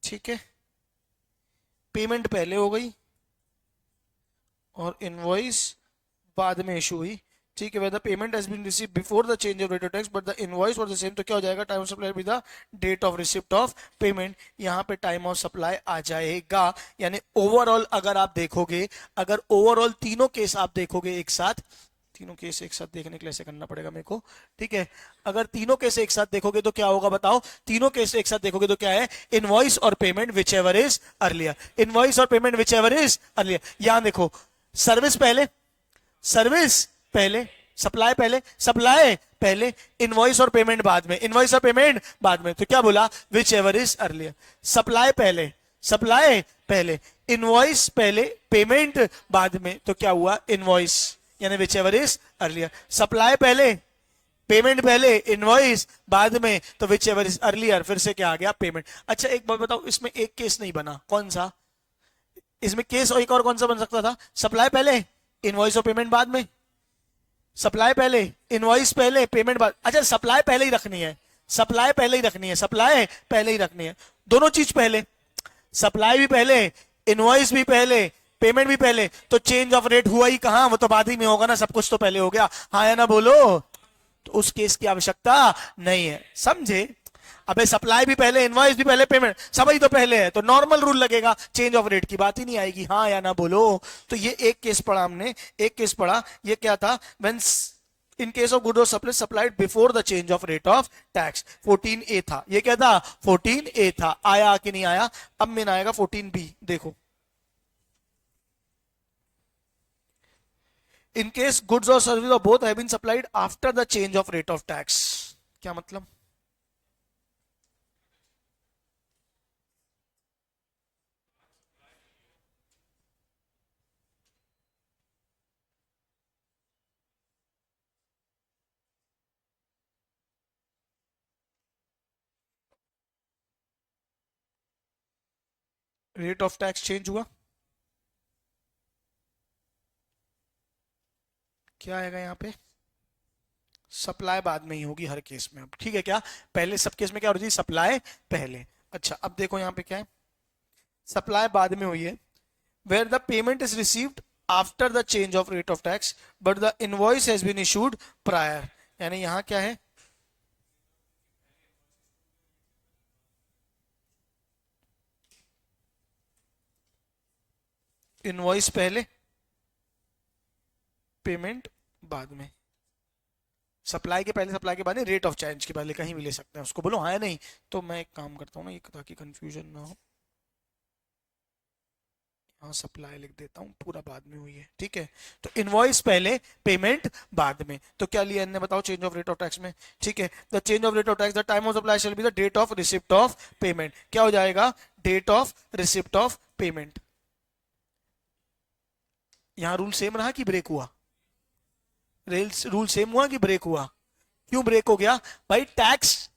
ठीक है। पेमेंट पहले हो गई और इनवॉइस बाद में इशू हुई, ठीक है। Where the payment has been received before the change of rate of tax but the invoice was the same, तो क्या हो जाएगा, time of supply with the date of receipt of payment. यहां पे टाइम ऑफ सप्लाई आ जाएगा। यानी ओवरऑल अगर आप देखोगे, अगर ओवरऑल तीनों केस आप देखोगे एक साथ, तीनों केस एक साथ देखने के लिए ऐसे करना पड़ेगा मेरे को, ठीक है। अगर तीनों केस एक साथ देखोगे तो क्या होगा बताओ, तीनों केस एक साथ देखोगे तो क्या है, इनवॉइस और payment whichever is earlier, invoice और payment whichever is earlier. यहां देखो, सर्विस पहले, सर्विस पहले, सप्लाई पहले, सप्लाई पहले, इनवॉइस और पेमेंट बाद में, इनवॉइस और पेमेंट बाद में। तो क्या बोला, which ever is earlier. Supply पहले, सप्लाई पहले, इनवॉइस पहले, पेमेंट बाद में, तो क्या हुआ, इनवॉइस, यानी which ever is earlier. Supply पहले, पेमेंट पहले, इनवॉइस बाद में, तो विच एवर इज अर्लियर, फिर से क्या आ गया, पेमेंट। अच्छा एक बात बताओ, इसमें एक केस नहीं बना, कौन सा, इसमें केस और एक और कौन सा बन सकता था, सप्लाई पहले, इनवॉइस और पेमेंट बाद में, सप्लाई पहले, इनवॉइस पहले, पेमेंट बाद। अच्छा सप्लाई पहले ही रखनी है, सप्लाई पहले ही रखनी है, सप्लाई पहले ही रखनी है, दोनों चीज पहले, सप्लाई भी पहले, इनवॉइस भी पहले, पेमेंट भी पहले। तो चेंज ऑफ रेट हुआ ही कहां, वो तो बाद ही में होगा ना, सब कुछ तो पहले हो गया, हाँ या ना बोलो। तो उस केस की आवश्यकता नहीं है, समझे। अबे सप्लाई भी पहले, इनवॉइस भी पहले, पेमेंट सब ही तो पहले है, तो नॉर्मल रूल लगेगा, चेंज ऑफ रेट की बात ही नहीं आएगी, हाँ या ना बोलो। तो ये एक केस पढ़ा हमने, एक केस पढ़ा, ये क्या था, when in case of good और supply supplied before the change of rate of tax, 14A था, ये क्या था, 14A था। आया कि नहीं आया, अब में आएगा 14B। देखो, इन केस गुड्स और सर्विस और both have been supplied after the change of rate of tax. क्या मतलब, रेट ऑफ टैक्स चेंज हुआ, क्या आएगा यहाँ पे, सप्लाई बाद में ही होगी हर केस में। अब ठीक है, क्या पहले सब केस में क्या हो रही थी, सप्लाई पहले। अच्छा अब देखो यहाँ पे क्या है, सप्लाई बाद में हुई है, where the payment is received after the change of rate of tax but the invoice has been issued prior. यानी यहाँ क्या है, इनवॉइस पहले, पेमेंट बाद में। सप्लाई के पहले, सप्लाई के बाद नहीं, रेट ऑफ चेंज के पहले, कहीं भी ले सकते हैं उसको, बोलो हाँ या नहीं। तो मैं एक काम करता हूँ ना, ये ताकि कंफ्यूजन ना हो, हाँ सप्लाई लिख देता हूँ, पूरा बाद में हुई है, ठीक है। तो इनवॉइस पहले, पेमेंट बाद में। तो क्या लिया इनने, बताओ, change of rate of tax में, ठीक है। The change of rate of tax, the time of supply shall be the date of receipt of payment. क्या हो जाएगा, date of receipt of payment. यहां रूल सेम रहा कि ब्रेक हुआ, रूल सेम हुआ कि ब्रेक हुआ? क्यों ब्रेक हो गया भाई? टैक्स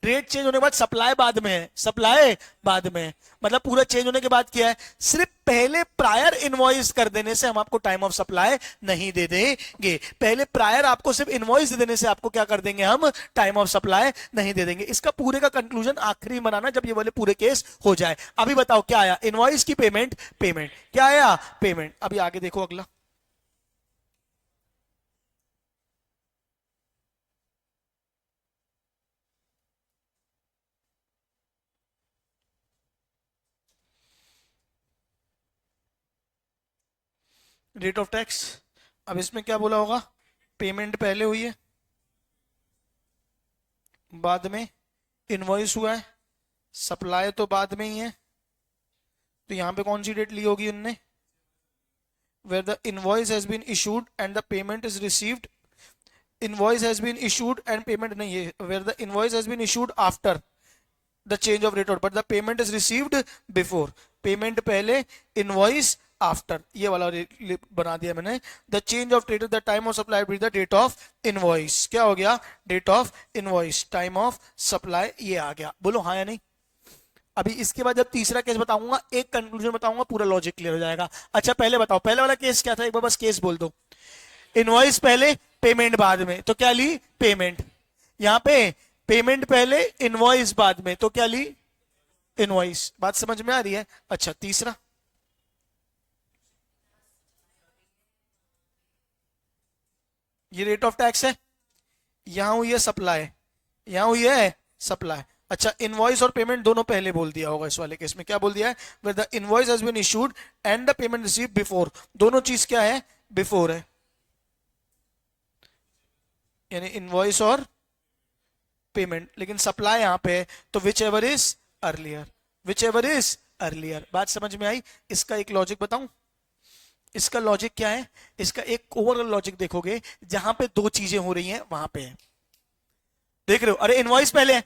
रेट चेंज होने के बाद सप्लाई बाद में है, सप्लाई बाद में है। मतलब पूरा चेंज होने के बाद क्या है, सिर्फ पहले प्रायर इनवॉइस कर देने से हम आपको टाइम ऑफ सप्लाई नहीं दे देंगे। पहले प्रायर आपको सिर्फ इनवॉइस देने से आपको क्या कर देंगे हम, टाइम ऑफ सप्लाई नहीं दे देंगे। इसका पूरे का कंक्लूजन आखिरी बनाना जब ये वाले पूरे केस हो जाए। अभी बताओ क्या आया, इनवॉइस की पेमेंट, पेमेंट क्या आया, पेमेंट। अभी आगे देखो अगला, रेट ऑफ टैक्स। अब इसमें क्या बोला होगा, पेमेंट पहले हुई है, बाद में इनवॉइस हुआ है, सप्लाई तो बाद में ही है। तो यहां पे कौन सी डेट ली होगी उनने, where the invoice has been issued and the payment is received, invoice has been issued and payment नहीं है, where the invoice has been issued after the change of rate but the payment is received before, payment पहले, invoice आफ्टर, ये वाला बना दिया मैंने। The change of date, the time of supply with the date of invoice. क्या हो गया, date of invoice, time of supply, ये आ गया। बोलो हाँ या नहीं। अभी इसके बाद जब तीसरा केस बताऊंगा, एक कंक्लूजन बताऊंगा, पूरा लॉजिक क्लियर हो जाएगा। अच्छा पहले बताओ, पहले वाला केस क्या था, एक बार बस केस बोल दो। इनवॉइस पहले, पेमेंट बाद में, तो क्या ली, पेमेंट। यहां पे पेमेंट पहले, इनवॉइस बाद में, तो क्या ली, इनवॉइस। बात समझ में आ रही है। अच्छा तीसरा, ये रेट ऑफ टैक्स है, यहां हुई है सप्लाई, यहां हुई है सप्लाई। अच्छा इनवॉइस और पेमेंट दोनों पहले बोल दिया होगा इस वाले केस में। क्या बोल दिया है, where the invoice has been issued and the payment received before, दोनों चीज क्या है, बिफोर है, यानी इनवॉइस और पेमेंट। लेकिन सप्लाई यहां पे है, तो which ever is earlier, whichever is earlier. बात समझ में आई। इसका एक लॉजिक बताऊं, इसका लॉजिक क्या है, इसका एक ओवरऑल लॉजिक देखोगे, जहां पे दो चीजें हो रही हैं वहां पे है, देख रहे हो। अरे इनवॉइस पहले है,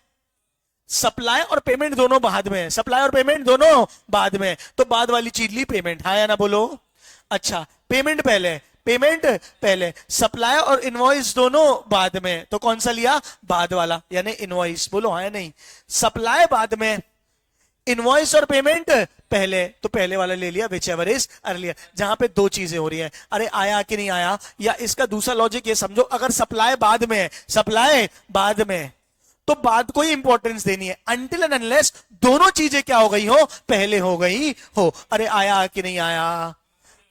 सप्लाई और पेमेंट दोनों बाद में है, सप्लाई और पेमेंट दोनों बाद में है, तो बाद वाली चीज ली पेमेंट, हाँ या ना बोलो। अच्छा पेमेंट पहले, पेमेंट पहले, सप्लाई और इनवॉइस दोनों बाद में, तो कौन सा लिया, बाद वाला, यानी इनवॉइस। बोलो हाँ या नहीं। सप्लाई बाद में, इनवॉइस और पेमेंट पहले, तो पहले वाला ले लिया, विच एवर इज अर्लियर। जहां पे दो चीजें हो रही हैं, अरे आया कि नहीं आया। या इसका दूसरा लॉजिक ये समझो, अगर सप्लाई बाद में है, सप्लाई बाद में, तो बाद को ही इंपॉर्टेंस देनी है, अनटिल एंड अनलेस दोनों चीजें क्या हो गई हो, पहले हो गई हो। अरे आया कि नहीं आया,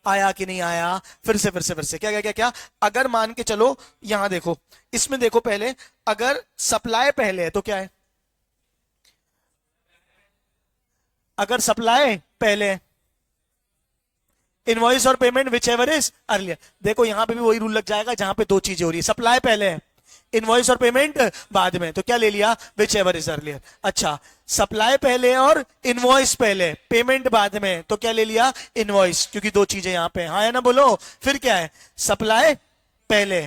आया कि नहीं आया। फिर से फिर से फिर से, क्या क्या क्या क्या। अगर मान के चलो, यहां देखो, इसमें देखो पहले, अगर सप्लाई पहले है तो क्या है, अगर सप्लाई पहले, इनवॉइस और payment whichever is earlier. देखो यहां पे भी वही रूल लग जाएगा, जहां पे दो चीजें हो रही है, सप्लाई पहले है, इनवॉइस और पेमेंट बाद में, तो क्या ले लिया, विच एवर इज अर्लियर। अच्छा सप्लाई पहले और इनवॉइस पहले, पेमेंट बाद में, तो क्या ले लिया, इनवॉइस, क्योंकि दो चीजें यहां पे, हाँ है ना बोलो। फिर क्या है, सप्लाई पहले,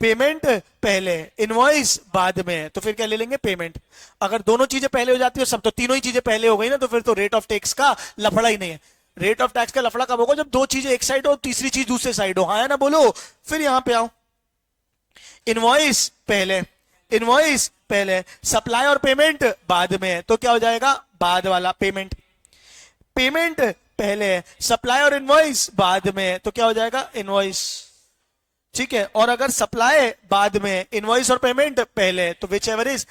पेमेंट पहले, इनवॉइस बाद में, तो फिर क्या ले लेंगे, पेमेंट। अगर दोनों चीजें पहले हो जाती है सब, तो तीनों ही चीजें पहले हो गई ना, तो फिर तो रेट ऑफ टैक्स का लफड़ा ही नहीं है। रेट ऑफ टैक्स का लफड़ा कब होगा, जब दो चीजें एक साइड हो, तीसरी चीज दूसरे साइड हो, हाँ है ना बोलो। फिर यहां पे आओ, इनवॉइस पहले, इनवॉइस पहले, सप्लाई और पेमेंट बाद में, तो क्या हो जाएगा, बाद वाला, पेमेंट। पेमेंट पहले, सप्लाई और इनवॉइस बाद में, तो क्या हो जाएगा, इनवॉइस। ठीक है। और अगर सप्लाई बाद में, इनवॉइस और पेमेंट पहले, तो विच एवर इज।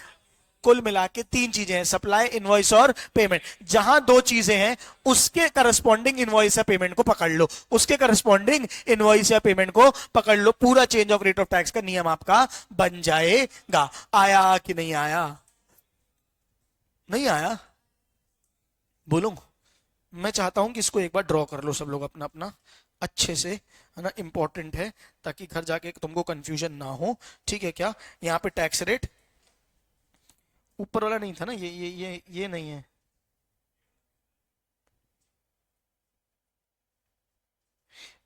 कुल मिला के तीन चीजें हैं, सप्लाई, इनवॉइस और पेमेंट। जहां दो चीजें हैं, उसके करस्पॉन्डिंग इनवॉइस या पेमेंट को पकड़ लो, उसके करस्पॉन्डिंग इनवॉइस या पेमेंट को पकड़ लो, पूरा change of rate of tax का नियम आपका बन जाएगा। आया कि नहीं आया, नहीं आया, बोलो। मैं चाहता हूं कि इसको एक बार ड्रॉ कर लो सब लोग अपना अपना अच्छे से, है ना, इंपॉर्टेंट है, ताकि घर जाके तुमको कंफ्यूजन ना हो। ठीक है क्या? यहाँ पे टैक्स रेट ऊपर वाला नहीं था ना, ये नहीं है।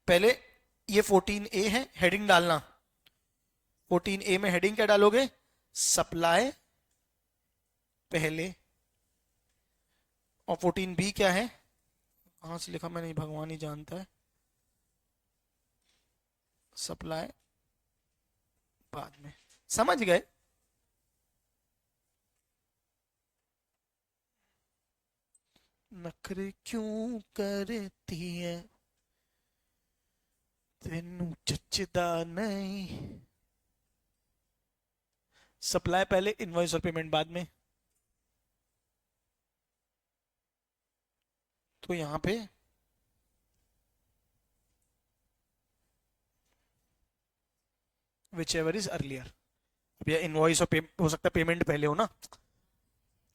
पहले ये 14A है, हेडिंग डालना। 14A में हेडिंग क्या डालोगे? सप्लाई पहले। और 14B क्या है? कहां से लिखा मैंने, भगवान ही जानता है। सप्लाई बाद में। समझ गए? नखरे क्यों करती है, तेनू चचदा नहीं। सप्लाई पहले, इनवॉइस और पेमेंट बाद में। तो यहां पे विच एवर इज अर्लियर। अब यह इनवॉइस और हो सकता है पेमेंट पहले हो ना,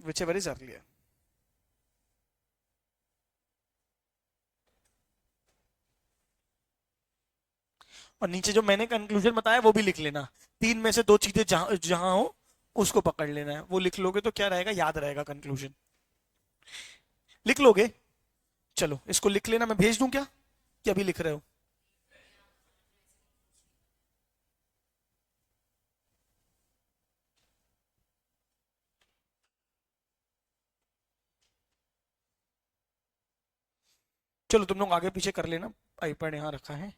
विच एवर इज अर्लियर। और नीचे जो मैंने कंक्लूजन बताया वो भी लिख लेना। तीन में से दो चीजें जहां जहां हो उसको पकड़ लेना है, वो लिख लोगे तो क्या रहेगा, याद रहेगा कंक्लूजन। लिख लोगे? चलो इसको लिख लेना, मैं भेज दूं क्या, कि अभी लिख रहे हो? चलो तुम लोग आगे पीछे कर लेना, आईपैड यहाँ रखा है।